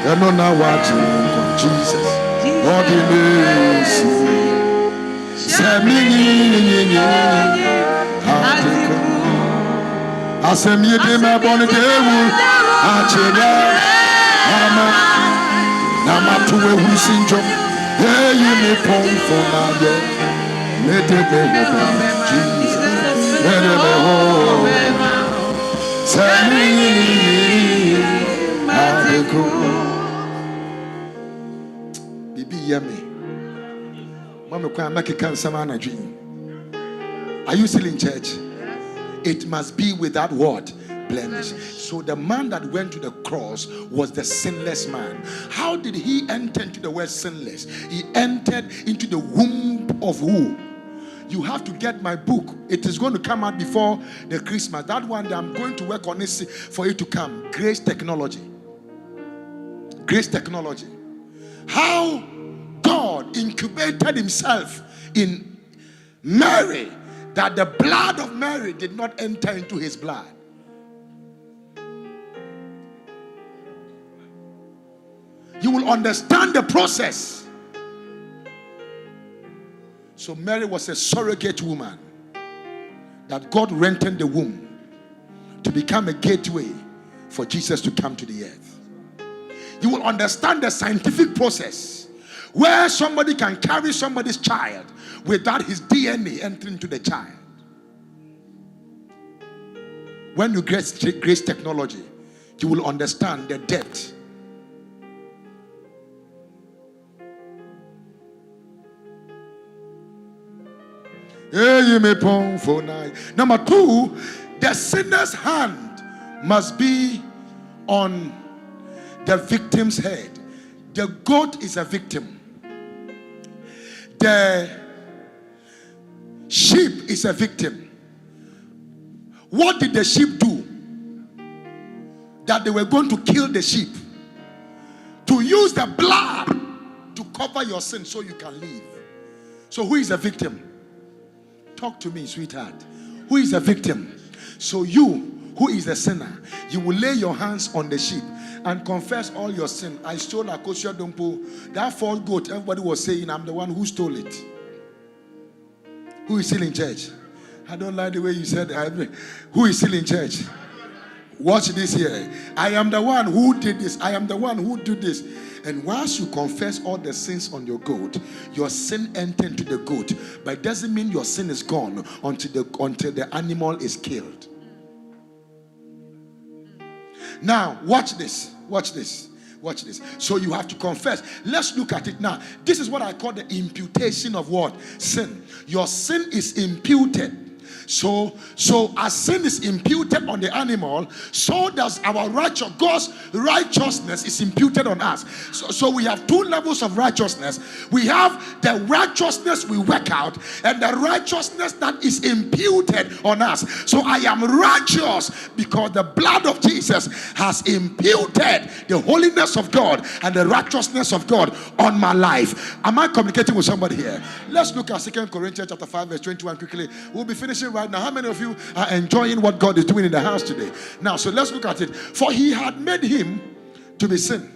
enona watching Jesus ordinance semi adekru asemi de me bonidewu acheda nama tuwe husinjo. Hey, you me pong for now, let it be Jesus. Let it be home. Send me Bibi yummy. Mama, can make a cancer man a dream. Are you still in church? It must be without what? Blemish. So the man that went to the cross was the sinless man. How did he enter into the word sinless? He entered into the womb of who? You have to get my book. It is going to come out before the Christmas. That one that I'm going to work on it for it to come. Grace technology. Grace technology. How God incubated himself in Mary, that the blood of Mary did not enter into his blood. You will understand the process. So Mary was a surrogate woman that God rented the womb to become a gateway for Jesus to come to the earth. You will understand the scientific process where somebody can carry somebody's child without his DNA entering into the child. When you get grace technology, you will understand the depth. Number two, the sinner's hand must be on the victim's head. The goat is a victim. The sheep is a victim. What did the sheep do? That they were going to kill the sheep, to use the blood to cover your sin so you can live. So who is a victim? Talk to me, sweetheart. Who is a victim? So you, who is a sinner, you will lay your hands on the sheep and confess all your sin. I stole Akosia Dompo. That false goat, everybody was saying, I'm the one who stole it. Who is still in church? I don't like the way you said it. Who is still in church? Watch this here. I am the one who did this. I am the one who did this. And once you confess all the sins on your goat, your sin entered into the goat. But it doesn't mean your sin is gone until the animal is killed. Now, watch this. Watch this. Watch this. So you have to confess. Let's look at it now. This is what I call the imputation of what? Sin. Your sin is imputed. So as sin is imputed on the animal, so does our God's righteousness is imputed on us. So we have two levels of righteousness. We have the righteousness we work out and the righteousness that is imputed on us. So I am righteous because the blood of Jesus has imputed the holiness of God and the righteousness of God on my life. Am I communicating with somebody here? Let's look at 2 Corinthians chapter 5 verse 21 quickly. We'll be finishing right now. How many of you are enjoying what God is doing in the house today? Now, so let's look at it. For he had made him to be sin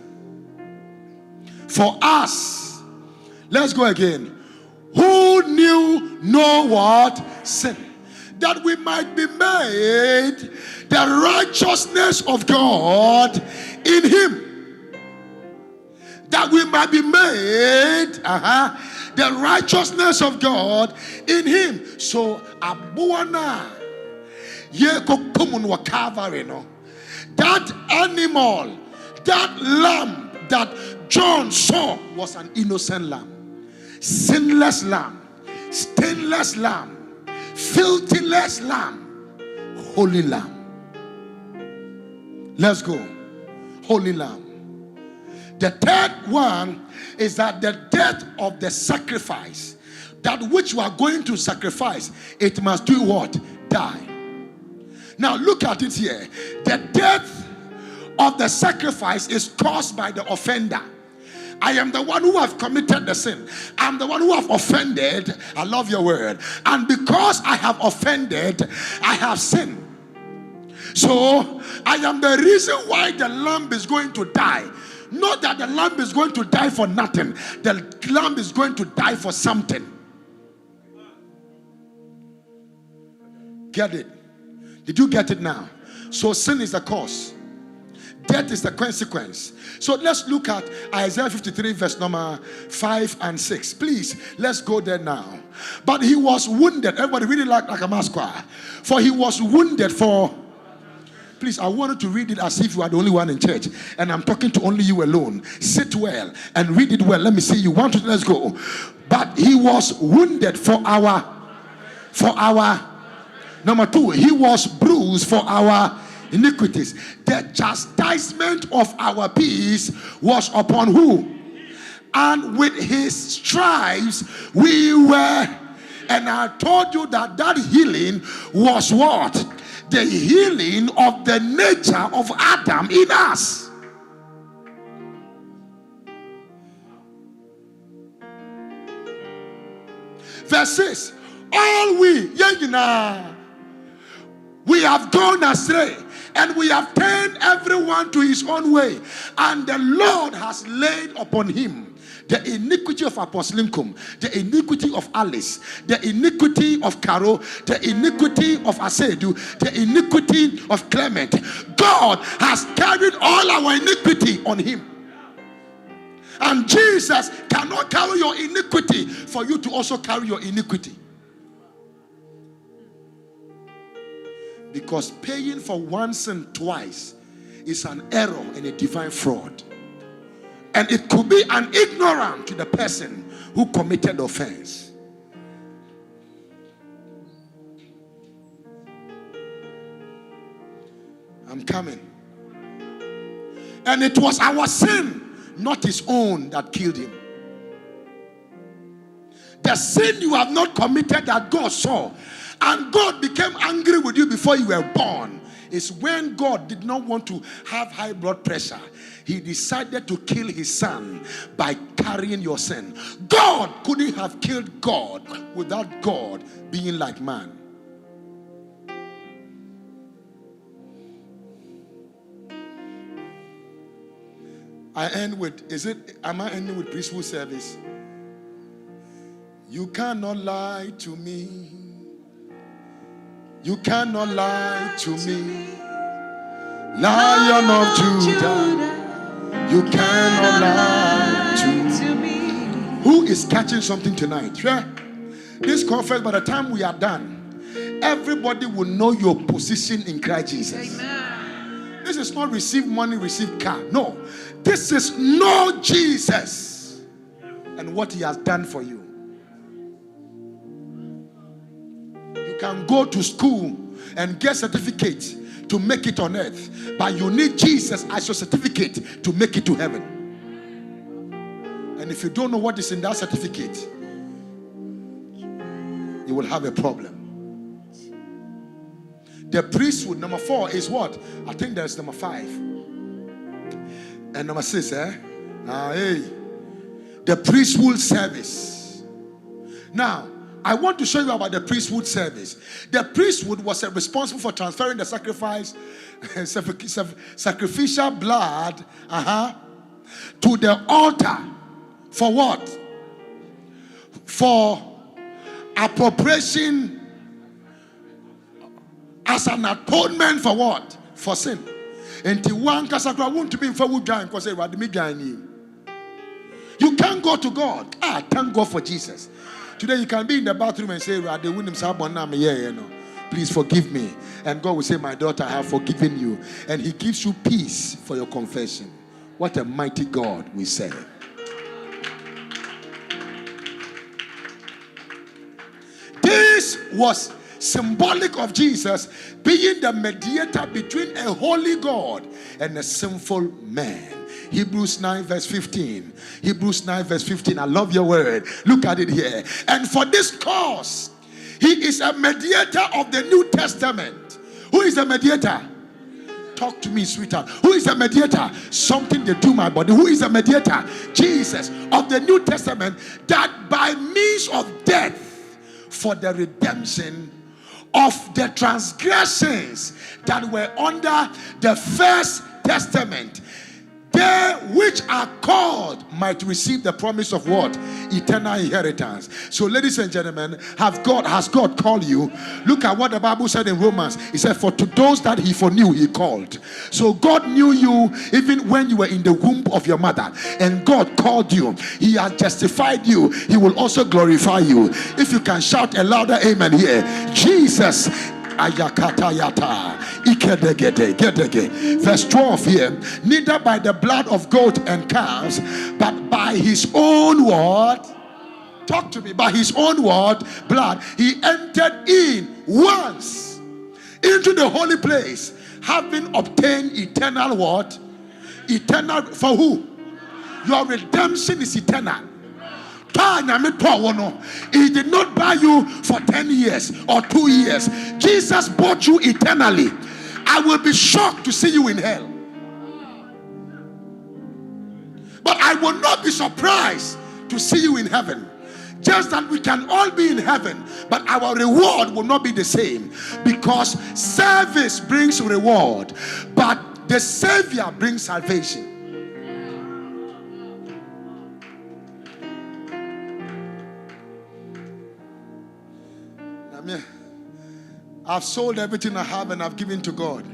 for us. Let's go again. Who knew no what? Sin. That we might be made the righteousness of God in him. That we might be made the righteousness of God in him. So abuana ye kokumun wa Calvary no. That animal, that lamb that John saw was an innocent lamb, sinless lamb, stainless lamb, filthiness lamb, holy lamb. Let's go. Holy lamb. The third one is that the death of the sacrifice, that which you are going to sacrifice, it must do what? Die. Now look at it here. The death of the sacrifice is caused by the offender. I am the one who have committed the sin. I'm the one who have offended. I love your word. And because I have offended, I have sinned. So I am the reason why the lamb is going to die. Not that the lamb is going to die for nothing. The lamb is going to die for something. Get it? Did you get it now? So sin is the cause. Death is the consequence. So let's look at Isaiah 53 verse number 5 and 6. Please, let's go there now. But he was wounded. Everybody read it like a mass choir. For he was wounded for... Please, I wanted to read it as if you are the only one in church. And I'm talking to only you alone. Sit well and read it well. Let me see you. 1, 2, let's go. But he was wounded for our... Number 2, he was bruised for our iniquities. The chastisement of our peace was upon who? And with his stripes we were. And I told you that healing was what? The healing of the nature of Adam in us. Verse 6. All we have gone astray, and we have turned everyone to his own way, and the Lord has laid upon him the iniquity of Apostleofgrace, the iniquity of Alice, the iniquity of Caro, the iniquity of Asedu, the iniquity of Clement. God has carried all our iniquity on him. And Jesus cannot carry your iniquity for you to also carry your iniquity. Because paying for one sin twice is an error and a divine fraud. And it could be an ignorance to the person who committed the offense. I'm coming. And it was our sin, not his own, that killed him. The sin you have not committed that God saw, and God became angry with you before you were born, is when God did not want to have high blood pressure. He decided to kill his son by carrying your sin. God couldn't have killed God without God being like man. I end with, am I ending with priesthood service? You cannot lie to me. You cannot lie to me. Lion of Judah, you cannot lie to me. Who is catching something tonight? Yeah? This conference, by the time we are done, everybody will know your position in Christ Jesus. Amen. This is not receive money, receive car. No. This is know Jesus and what he has done for you. You can go to school and get certificate to make it on earth, but you need Jesus as your certificate to make it to heaven. And if you don't know what is in that certificate, you will have a problem. The priesthood, number 4, is what? I think there's number 5 and number 6. The priesthood service. Now I want to show you about the priesthood service. The priesthood was responsible for transferring the sacrificial blood to the altar. For what? For appropriation as an atonement for what? For sin. And you can't go to God. Thank God for Jesus. Today you can be in the bathroom and say, please forgive me. And God will say, my daughter, I have forgiven you. And he gives you peace for your confession. What a mighty God we serve. This was symbolic of Jesus being the mediator between a holy God and a sinful man. Hebrews 9 verse 15. Hebrews 9 verse 15. I love your word. Look at it here. And for this cause, he is a mediator of the New Testament. Who is the mediator? Talk to me, sweetheart. Who is the mediator? Something they do my body. Who is the mediator? Jesus of the New Testament, that by means of death for the redemption of the transgressions that were under the first testament, they which are called might receive the promise of what? Eternal inheritance. So, ladies and gentlemen, has God called you? Look at what the Bible said in Romans. It said, for to those that he foreknew, he called. So God knew you even when you were in the womb of your mother, and God called you. He has justified you. He will also glorify you. If you can shout a louder amen here. Jesus, ayakatayata, ikedegede. Verse 12 here. Neither by the blood of goat and calves, but by his own word. Talk to me. By his own word, blood, he entered in once into the holy place, having obtained eternal what? Eternal for who? Your redemption is eternal. He did not buy you for 10 years or 2 years. Jesus bought you eternally. I will be shocked to see you in hell, but I will not be surprised to see you in heaven. Just that we can all be in heaven, but our reward will not be the same, because service brings reward, but the Savior brings salvation. I've sold everything I have and I've given to God.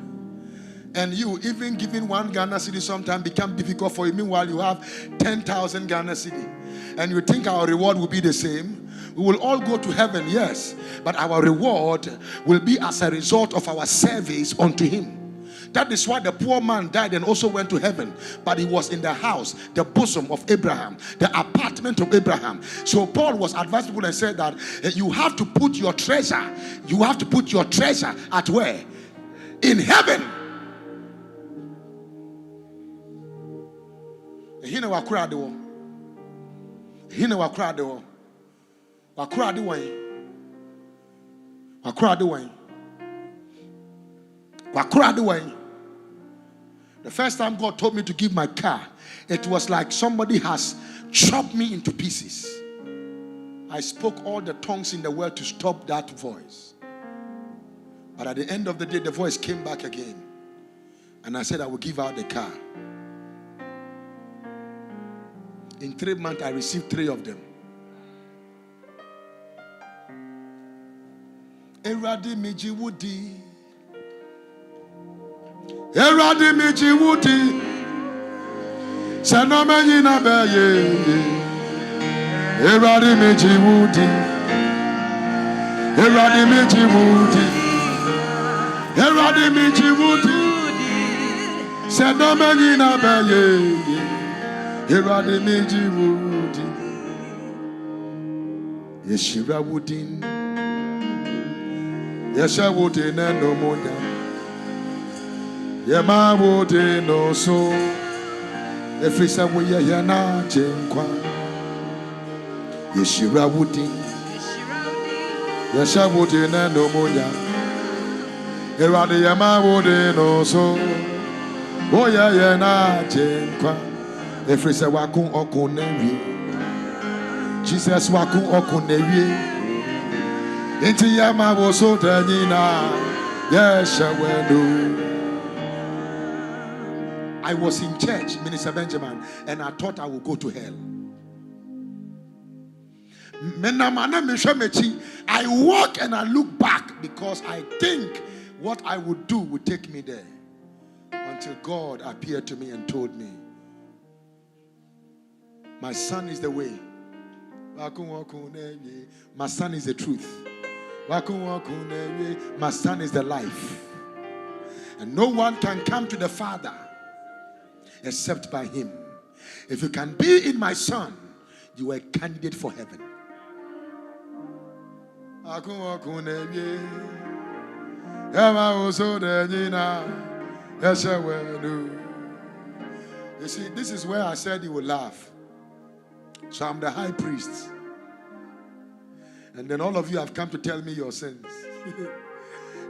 And you, even giving 1 Ghana cedi sometimes become difficult for you. Meanwhile, you have 10,000 Ghana cedi. And you think our reward will be the same. We will all go to heaven, yes. But our reward will be as a result of our service unto him. That is why the poor man died and also went to heaven. But he was in the house, the bosom of Abraham, the apartment of Abraham. So Paul was advising people and said that you have to put your treasure, at where? In heaven. Hina wakura de wo. The first time God told me to give my car, it was like somebody has chopped me into pieces. I spoke all the tongues in the world to stop that voice. But at the end of the day, the voice came back again. And I said, I will give out the car. In 3 months, I received 3 of them. Eradi miji wudi. Eradi miji wudi. Sanomeni na beye. Eradi miji wudi. Eradi miji wudi. Eradi miji wudi. Sanomeni na beye. Eradi miji wudi. Yeshira wudin. Yesha wudi no moya. Yema wudi no so. Efrisa wuya yana jenkwa. Yeshira wudi. Yesha wudi no moya. Eradi yema wudi no so. Oya yana jenkwa. Efrisa wakun okun newi. Jesus wakun okun newi. Inti yama wo so tanyina. Yesha wenu. I was in church, Minister Benjamin, and I thought I would go to hell. I walk and I look back because I think what I would do would take me there. Until God appeared to me and told me, my son is the way. My son is the truth. My son is the life. And no one can come to the Father except by him. If you can be in my son, you are a candidate for heaven. You see, this is where I said you would laugh. So I'm the high priest. And then all of you have come to tell me your sins.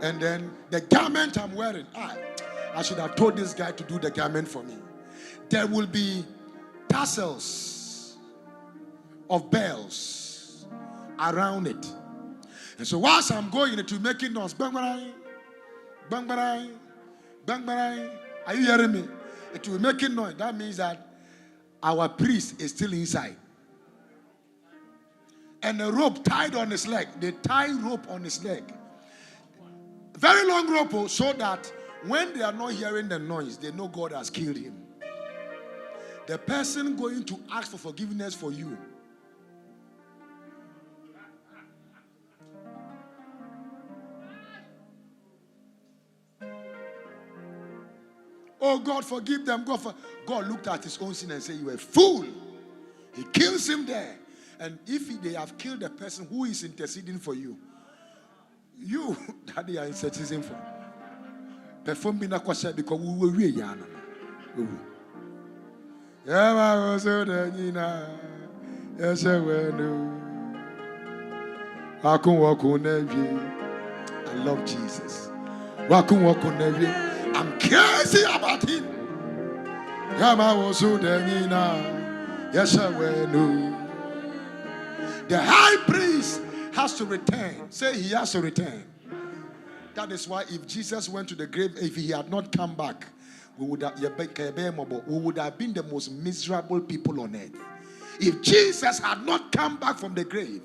And then the garment I'm wearing, I should have told this guy to do the garment for me. There will be tassels of bells around it. And so whilst I'm going into making noise, bang, bang, bang, bang, bang, bang, are you hearing me? It will be making noise. That means that our priest is still inside. And a rope tied on his leg. They tie rope on his leg. Very long rope, so that when they are not hearing the noise, they know God has killed him. The person going to ask for forgiveness for you. Oh, God, forgive them. God looked at his own sin and said, you are a fool. He kills him there. And if they have killed the person who is interceding for you, you that they are interceding for, perform me not because we will read Yana. I love Jesus. I'm crazy about him. The high priest has to return. Say he has to return. That is why if Jesus went to the grave, if he had not come back, we would have been the most miserable people on earth. If Jesus had not come back from the grave,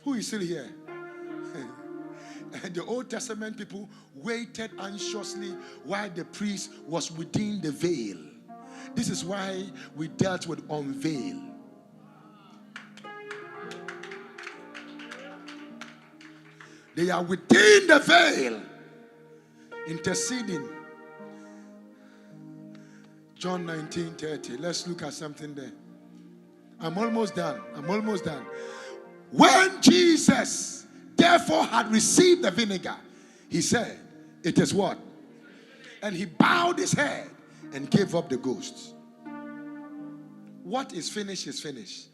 who is still here? The Old Testament people waited anxiously while the priest was within the veil. This is why we dealt with Unveil. They are within the veil, interceding. John 19:30. Let's look at something there. I'm almost done. When Jesus therefore had received the vinegar, he said, it is what? And he bowed his head and gave up the ghost. What is finished is finished.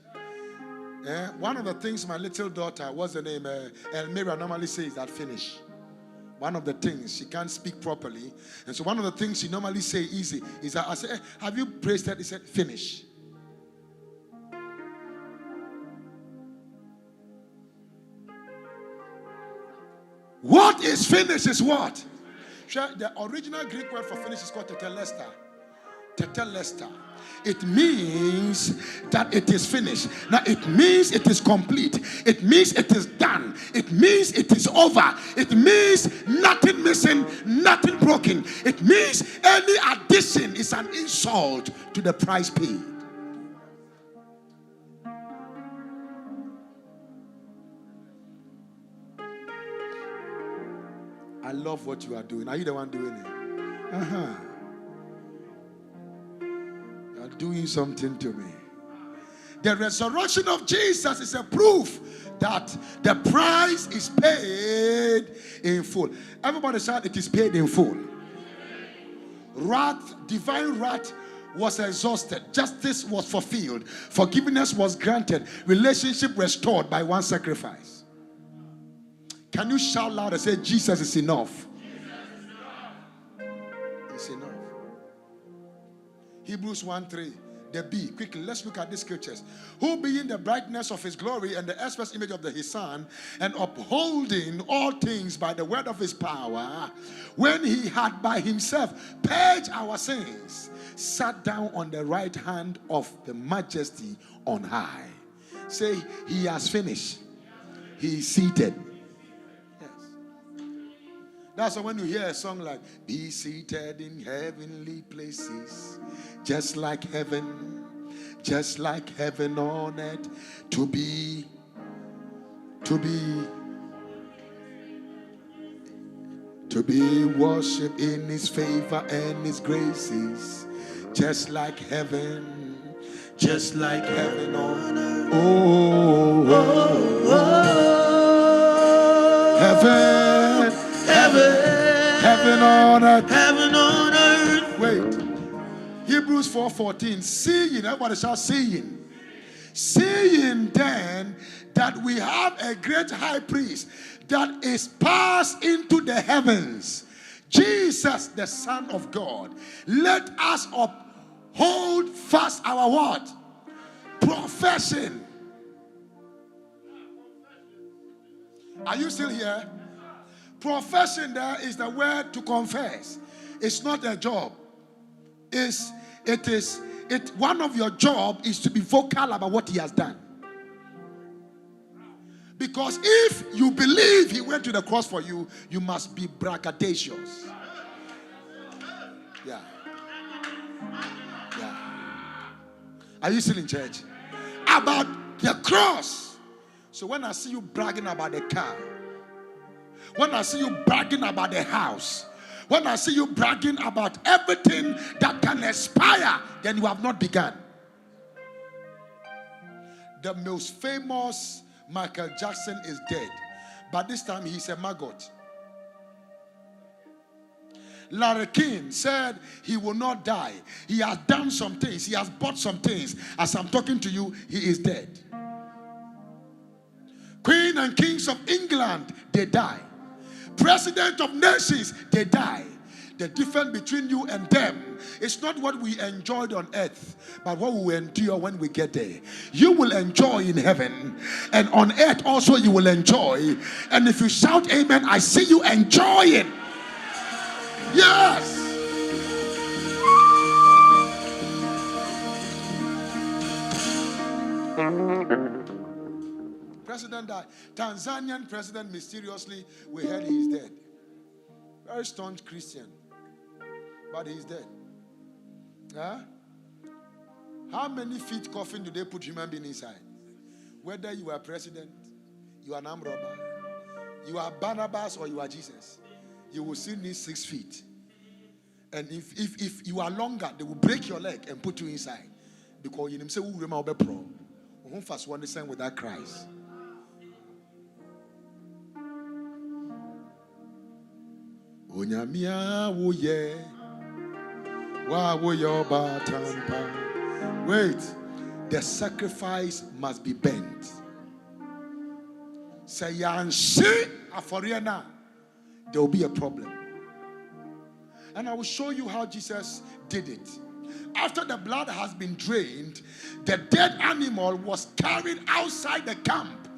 One of the things my little daughter, what's the name? Elmira normally says that finish. One of the things, she can't speak properly. And so one of the things she normally say easy is that I say, have you praised that? He said, finish. What is finished is what? The original Greek word for finish is called tetelestai. Tetelestai. It means that it is finished. Now it means it is complete. It means it is done. It means it is over. It means nothing missing, nothing broken. It means any addition is an insult to the price paid. I love what you are doing. Are you the one doing it? You are doing something to me. The resurrection of Jesus is a proof that the price is paid in full. Everybody shout, it is paid in full. Wrath, divine wrath was exhausted. Justice was fulfilled. Forgiveness was granted. Relationship restored by one sacrifice. Can you shout loud and say, Jesus is enough? It's enough. Hebrews 1:3. The B. Quickly, let's look at these scriptures. Who being the brightness of his glory and the express image of his son, and upholding all things by the word of his power, when he had by himself purged our sins, sat down on the right hand of the majesty on high. Say, he has finished. He is seated. That's why when you hear a song like, be seated in heavenly places, just like heaven on earth, to be worshipped in his favor and his graces, just like heaven on earth. Heaven Heaven on earth. Heaven on earth. Wait. Hebrews 4:14. Seeing, everybody shall seeing. Seeing then that we have a great high priest that is passed into the heavens, Jesus, the Son of God, let us uphold fast our what? Profession. Are you still here? Profession there is the word to confess. It's not a job. One of your job is to be vocal about what he has done. Because if you believe he went to the cross for you, you must be braggadocious. Yeah. Are you still in church? About the cross. So when I see you bragging about the car, when I see you bragging about the house, when I see you bragging about everything that can expire, then you have not begun. The most famous Michael Jackson is dead, but this time he's a maggot. Larry King said he will not die. He has done some things. He has bought some things. As I'm talking to you, he is dead. Queen and kings of England, they die. President of nations, they die. The difference between you and them is not what we enjoyed on earth, but what we will endure when we get there. You will enjoy in heaven, and on earth also you will enjoy. And if you shout amen, I see you enjoying. Yes. President died. Tanzanian president, mysteriously, we heard he's dead. Very staunch Christian, but he's dead. Huh? How many feet coffin do they put human being inside? Whether you are president, you are an armed robber, you are Barnabas, or you are Jesus, you will still need 6 feet. And if you are longer, they will break your leg and put you inside. Because you say, who remember pro? Who first want to sing without Christ? Onyamia woye wa woyo batampa. Wait, the sacrifice must be bent. Say yanshi aforiana, there will be a problem. And I will show you how Jesus did it. After the blood has been drained, the dead animal was carried outside the camp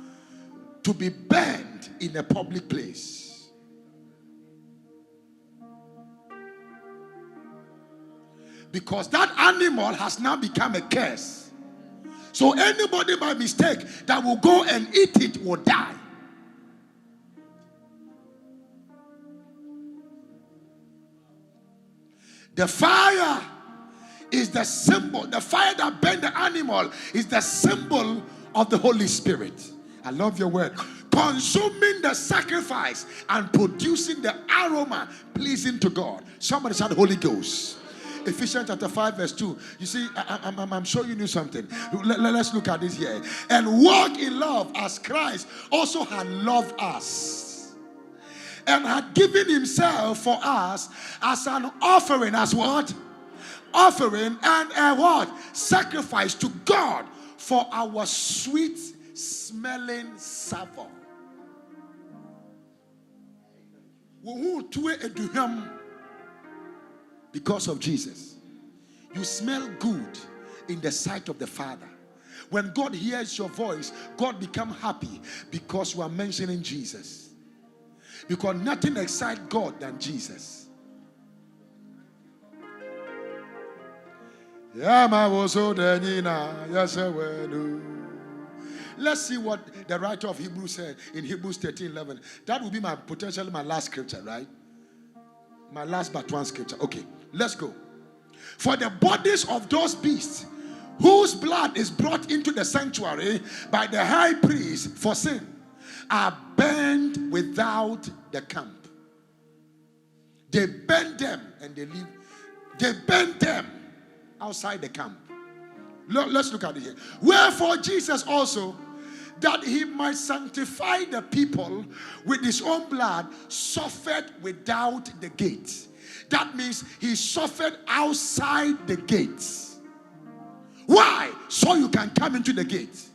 to be burned in a public place. Because that animal has now become a curse. So anybody by mistake that will go and eat it will die. The fire is the symbol. The fire that burned the animal is the symbol of the Holy Spirit. I love your word. Consuming the sacrifice and producing the aroma pleasing to God. Somebody shout Holy Ghost. Ephesians chapter 5 verse 2. You see, I'm sure you knew something. Let's look at this here. And walk in love as Christ also had loved us, and had given himself for us as an offering. As what? Offering and a what? Sacrifice to God for our sweet smelling savor. Because of Jesus, you smell good in the sight of the Father. When God hears your voice, God becomes happy because you are mentioning Jesus. Because nothing excites God than Jesus. Let's see what the writer of Hebrews said in Hebrews 13:11. That will be potentially my last scripture, right? My last but one scripture. Okay, let's go. For the bodies of those beasts whose blood is brought into the sanctuary by the high priest for sin are burned without the camp. They burn them and they leave. They burn them outside the camp. Let's look at it here. Wherefore Jesus also, that he might sanctify the people with his own blood, suffered without the gate. That means he suffered outside the gates. Why? So you can come into the gate.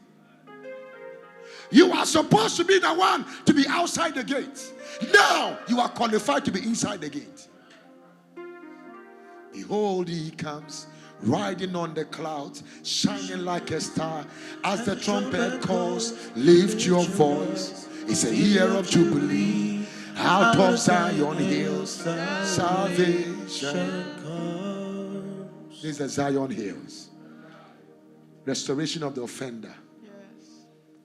You are supposed to be the one to be outside the gate. Now you are qualified to be inside the gate. Behold, he comes, riding on the clouds, shining like a star. As the trumpet calls, lift your voice. It's a year of jubilee. Out of Zion hills, salvation comes. These are Zion hills. Restoration of the offender.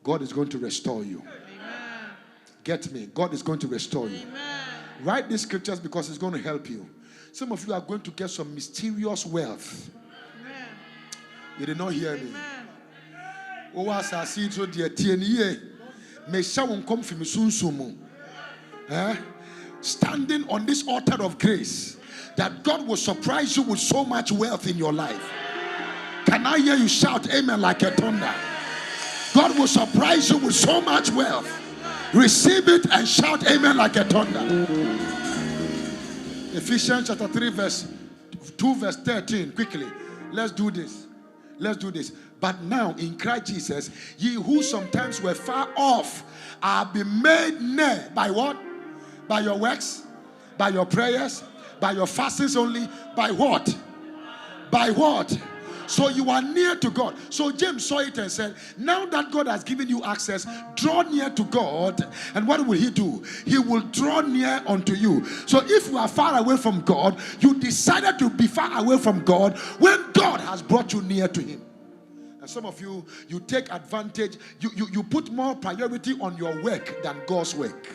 God is going to restore you. Amen. Get me? God is going to restore you. Amen. Write these scriptures because it's going to help you. Some of you are going to get some mysterious wealth. Amen. You did not hear me. Oh, as I see to the TNE, may someone come from Sunsumu. Standing on this altar of grace, that God will surprise you with so much wealth in your life. Can I hear you shout amen like a thunder? God will surprise you with so much wealth. Receive it and shout amen like a thunder. Ephesians chapter 3 verse 2 verse 13. Quickly. Let's do this. Let's do this. But now in Christ Jesus, ye who sometimes were far off are being made near by what? By your works? By your prayers? By your fastings only? By what? By what? So you are near to God. So James saw it and said, now that God has given you access, draw near to God. And what will he do? He will draw near unto you. So if you are far away from God, you decided to be far away from God when God has brought you near to him. And some of you, you take advantage, you put more priority on your work than God's work.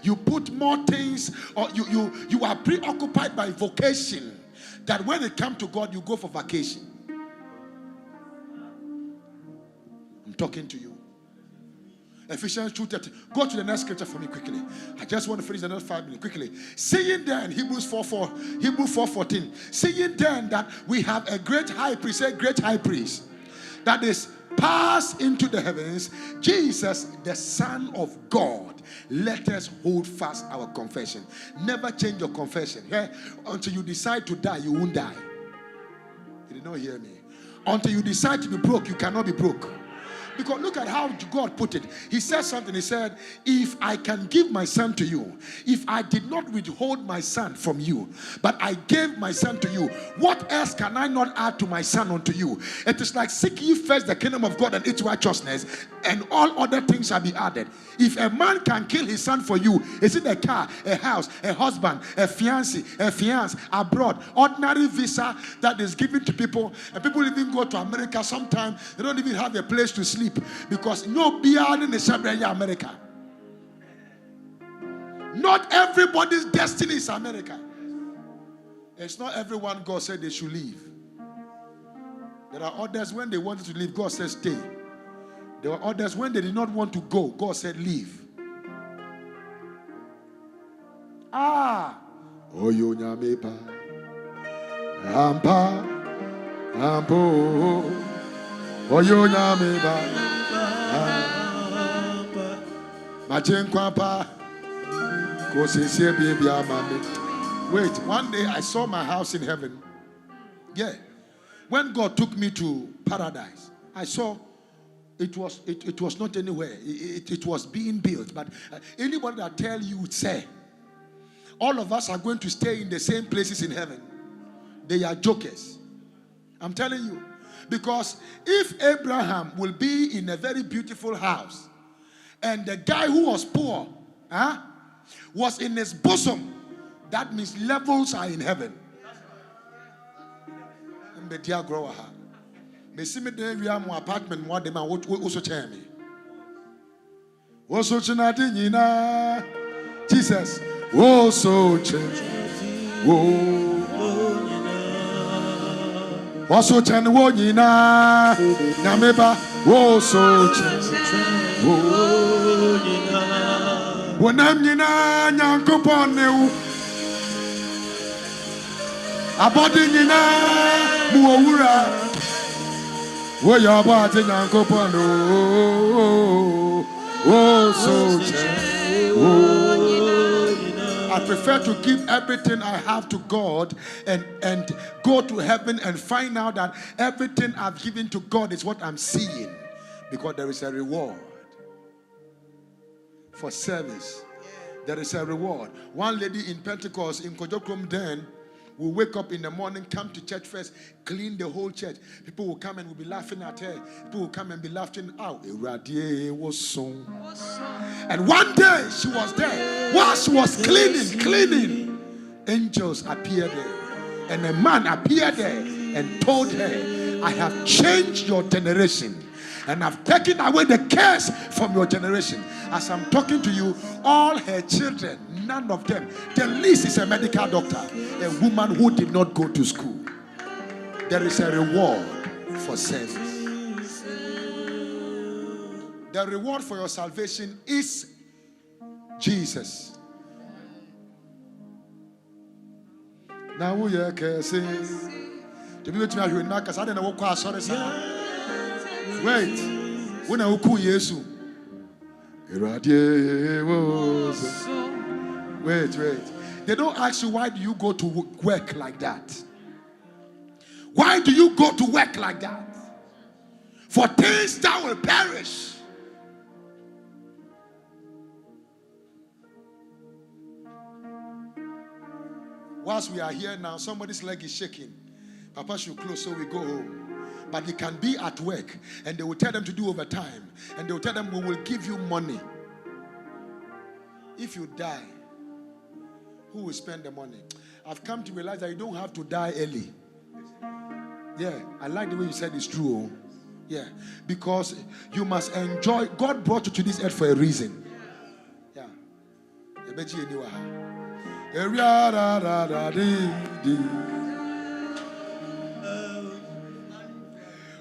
You put more things, or you are preoccupied by vocation, that when it comes to God, you go for vacation. I'm talking to you. Ephesians 2:30. Go to the next scripture for me quickly. I just want to finish another 5 minutes quickly. Seeing then, Hebrews 4:14. Seeing then that we have a great high priest, a great high priest, that is passed into the heavens, Jesus, the Son of God. Let us hold fast our confession. Never change your confession. Okay? Until you decide to die, you won't die. You did not hear me. Until you decide to be broke, you cannot be broke. Because look at how God put it. He said something. He said, if I can give my son to you, if I did not withhold my son from you, but I gave my son to you, what else can I not add to my son unto you? It is like, seek ye first the kingdom of God and its righteousness, and all other things shall be added. If a man can kill his son for you, is it a car, a house, a husband, a fiancé, abroad, ordinary visa that is given to people, and people even go to America sometimes, they don't even have a place to sleep. Because no beyond in the America. Not everybody's destiny is America. It's not everyone God said they should leave. There are others when they wanted to leave, God said stay. There were others when they did not want to go, God said leave. Oyo Ampa Ampo Oyo Nyameba Machenkwapa Kosese baby amame. Wait, one day I saw my house in heaven. Yeah. When God took me to paradise, I saw it was not anywhere. It was being built. But anybody that tell you, say, all of us are going to stay in the same places in heaven, they are jokers. I'm telling you. Because if Abraham will be in a very beautiful house, and the guy who was poor was in his bosom, that means levels are in heaven. Apartment Jesus also change. Also change wonyina nameba also change. Wonam nyina nyankopon newu abodi nyina muowura Where your body and go oh, so I prefer to give everything I have to God and go to heaven and find out that everything I've given to God is what I'm seeing, because there is a reward for service. There is a reward. One lady in Pentecost in Kojokrom then will wake up in the morning, come to church first, clean the whole church. People will come and will be laughing at her. People will come and be laughing out. And one day she was there. While she was cleaning, angels appeared there. And a man appeared there and told her, I have changed your generation. And I've taken away the curse from your generation. As I'm talking to you, all her children, none of them, the least is a medical doctor, a woman who did not go to school. There is a reward for service. The reward for your salvation is Jesus. Now we are cursing. Wait, when I call Jesus, wait. They don't ask you, why do you go to work like that? Why do you go to work like that? For things that will perish. Whilst we are here now, somebody's leg is shaking. Papa should close so we go home. But they can be at work and they will tell them to do overtime. And they will tell them, we will give you money. If you die, who will spend the money? I've come to realize that you don't have to die early. Yeah, I like the way you said it's true. Yeah, because you must enjoy. God brought you to this earth for a reason. Yeah.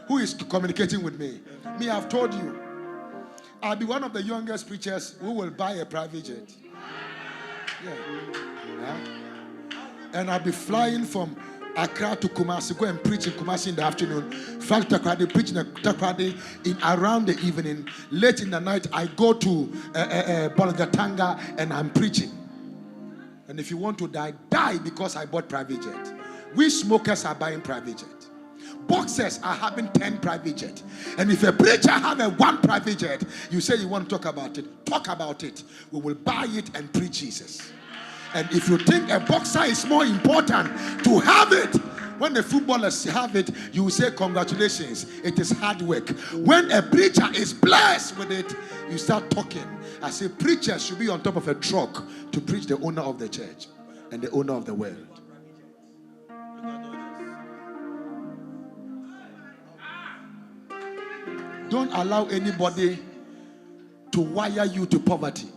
Who is communicating with me? Me, I've told you, I'll be one of the youngest preachers who will buy a private jet. Yeah. And I'll be flying from Accra to Kumasi, go and preach in Kumasi in the afternoon, fly to Takrady, preach in Takrady in around the evening. Late in the night, I go to Bolgatanga and I'm preaching. And if you want to die, die because I bought private jet. We smokers are buying private jet. Boxers are having 10 private jet. And if a preacher have a 1 private jet, you say you want to talk about it. Talk about it. We will buy it and preach Jesus. And if you think a boxer is more important to have it, when the footballers have it, you will say congratulations. It is hard work. When a preacher is blessed with it, you start talking. I say preachers should be on top of a truck to preach the owner of the church and the owner of the world. Don't allow anybody to wire you to poverty.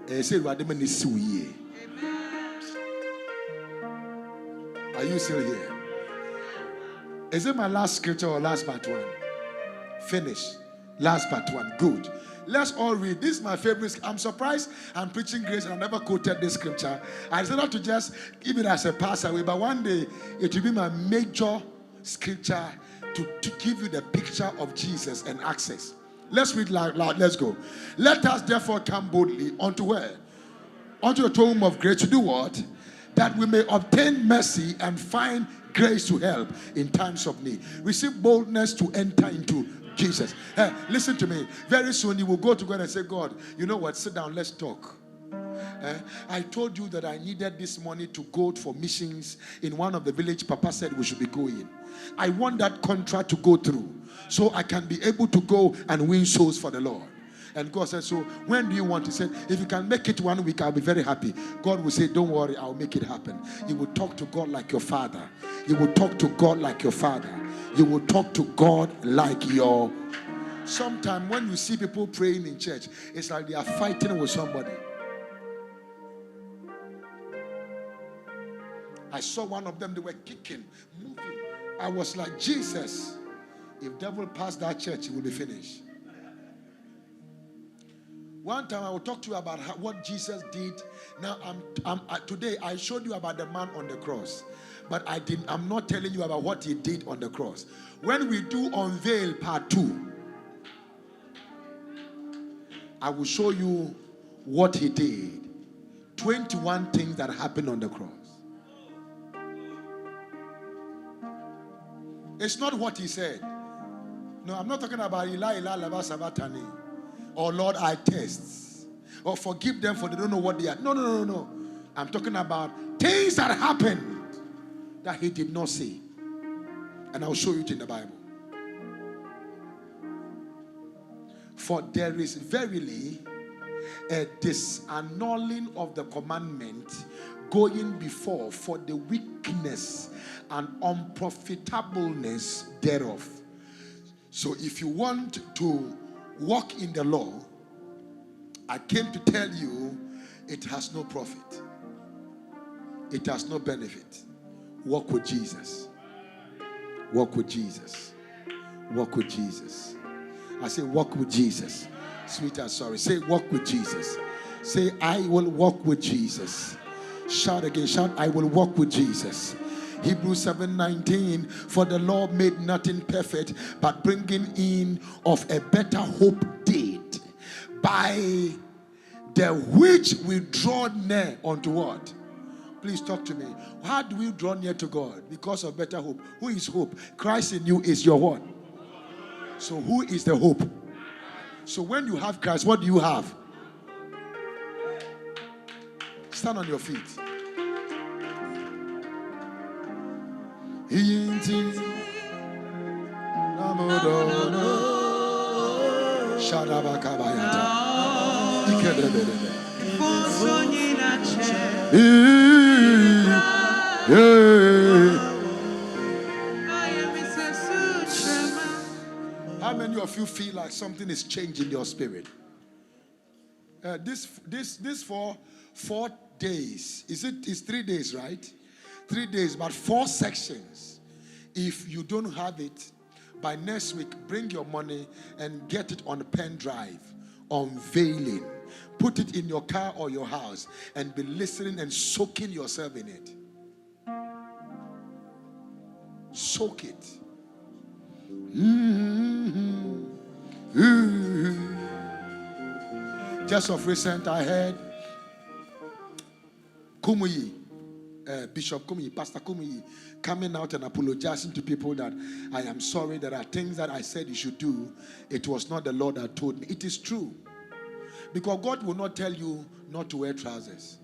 Are you still here? Is it my last scripture or last part 1? Finish. Last part 1. Good. Let's all read. This is my favorite. I'm surprised I'm preaching grace and I never quoted this scripture. I decided to just give it as a pass away, but one day it will be my major scripture to give you the picture of Jesus and access. Let's read loud. Let's go. Let us therefore come boldly unto where? Unto the throne of grace to do what? That we may obtain mercy and find grace to help in times of need. Receive boldness to enter into Jesus. Hey, listen to me. Very soon you will go to God and say, God, you know what? Sit down, let's talk. I told you that I needed this money to go for missions in one of the village. Papa said we should be going. I want that contract to go through so I can be able to go and win souls for the Lord. And God said, so when do you want? He said, if you can make it 1 week, I'll be very happy. God will say, don't worry, I'll make it happen. You will talk to God like your father. You will talk to God like your father. You will talk to God like your... Sometimes when you see people praying in church, it's like they are fighting with somebody. I saw one of them, they were kicking, moving. I was like, Jesus, if devil passed that church, it will be finished. One time I will talk to you about what Jesus did. Now, today I showed you about the man on the cross. But I'm not telling you about what he did on the cross. When we do Unveil part 2, I will show you what he did. 21 things that happened on the cross. It's not what he said. No, I'm not talking about Ila Lava Sabatani or Lord, I test, or forgive them for they don't know what they are. No. I'm talking about things that happened that he did not say. And I'll show you it in the Bible. For there is verily a disannulling of the commandment going before for the weakness and unprofitableness thereof. So if you want to walk in the law, I came to tell you it has no profit. It has no benefit. Walk with Jesus. Walk with Jesus. Walk with Jesus. I say walk with Jesus. Sweetheart, sorry. Say walk with Jesus. Say I will walk with Jesus. Shout again. Shout I will walk with Jesus. Hebrews 7:19, for the law made nothing perfect, but bringing in of a better hope did, by the which we draw near unto what? Please talk to me. How do we draw near to God? Because of better hope. Who is hope? Christ in you is your what? So who is the hope? So when you have Christ, what do you have? Stand on your feet. How many of you feel like something is changing in your spirit? This for 4 days. It's 3 days, right? 3 days, but 4 sections. If you don't have it, by next week, bring your money and get it on a pen drive. Unveiling. Put it in your car or your house and be listening and soaking yourself in it. Soak it. Just of recent, I heard Kumuyi, Bishop Kumuyi, Pastor Kumuyi, coming out and apologizing to people that I am sorry, there are things that I said you should do. It was not the Lord that told me. It is true. Because God will not tell you not to wear trousers.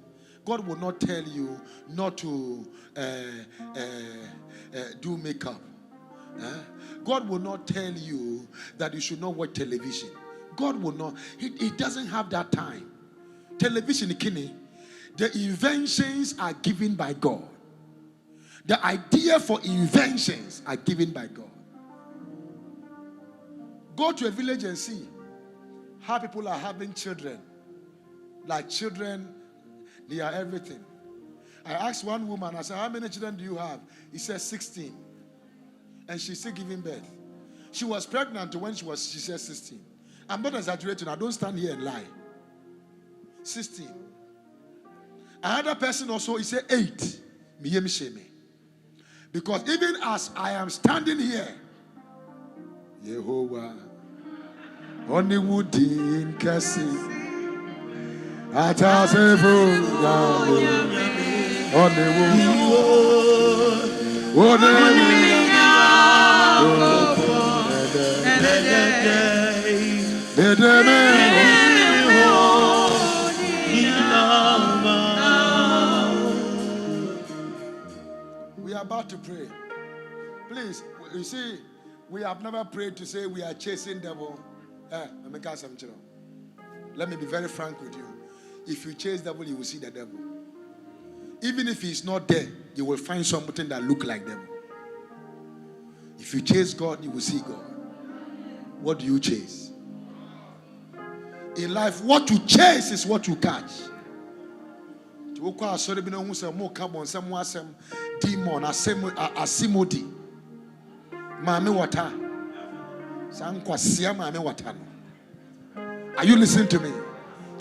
God will not tell you not to do makeup. God will not tell you that you should not watch television. God will not. He doesn't have that time. Television, the inventions are given by God. The idea for inventions are given by God. Go to a village and see how people are having children. Like children, they are everything. I asked one woman, I said, how many children do you have? He said 16. And she's still giving birth. She was pregnant when she said 16. I'm not exaggerating. I don't stand here and lie. 16. Another person also, he said 8. Because even as I am standing here, Yehovah, only would in Cassie, we are about to pray. Please, you see, we have never prayed to say we are chasing devil. Let me be very frank with you. If you chase devil, you will see the devil. Even if he's not there, you will find something that look like devil. If you chase God, you will see God. What do you chase? In life, what you chase is what you catch. Demon, asimodi, mame wata, sankwasia mame wata. Are you listening to me?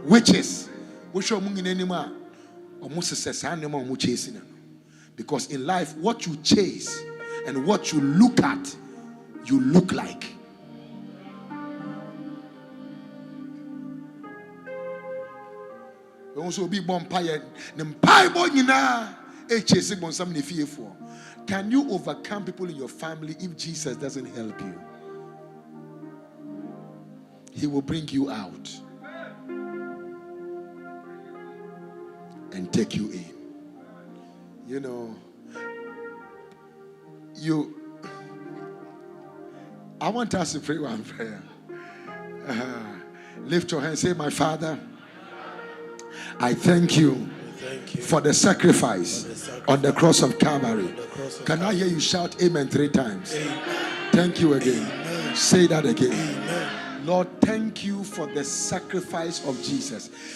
Witches, which are moving anymore, or Moses says, I know more chasing. Because in life, what you chase and what you look at, you look like. Also be bonfire. Can you overcome people in your family if Jesus doesn't help you? He will bring you out and take you in. You know, I want us to pray one prayer. Lift your hand, say, my Father, I thank you for the sacrifice on the cross of Calvary. Can I hear you shout amen 3 times? Amen. Thank you again. Amen. Say that again. Amen. Lord, thank you for the sacrifice of Jesus.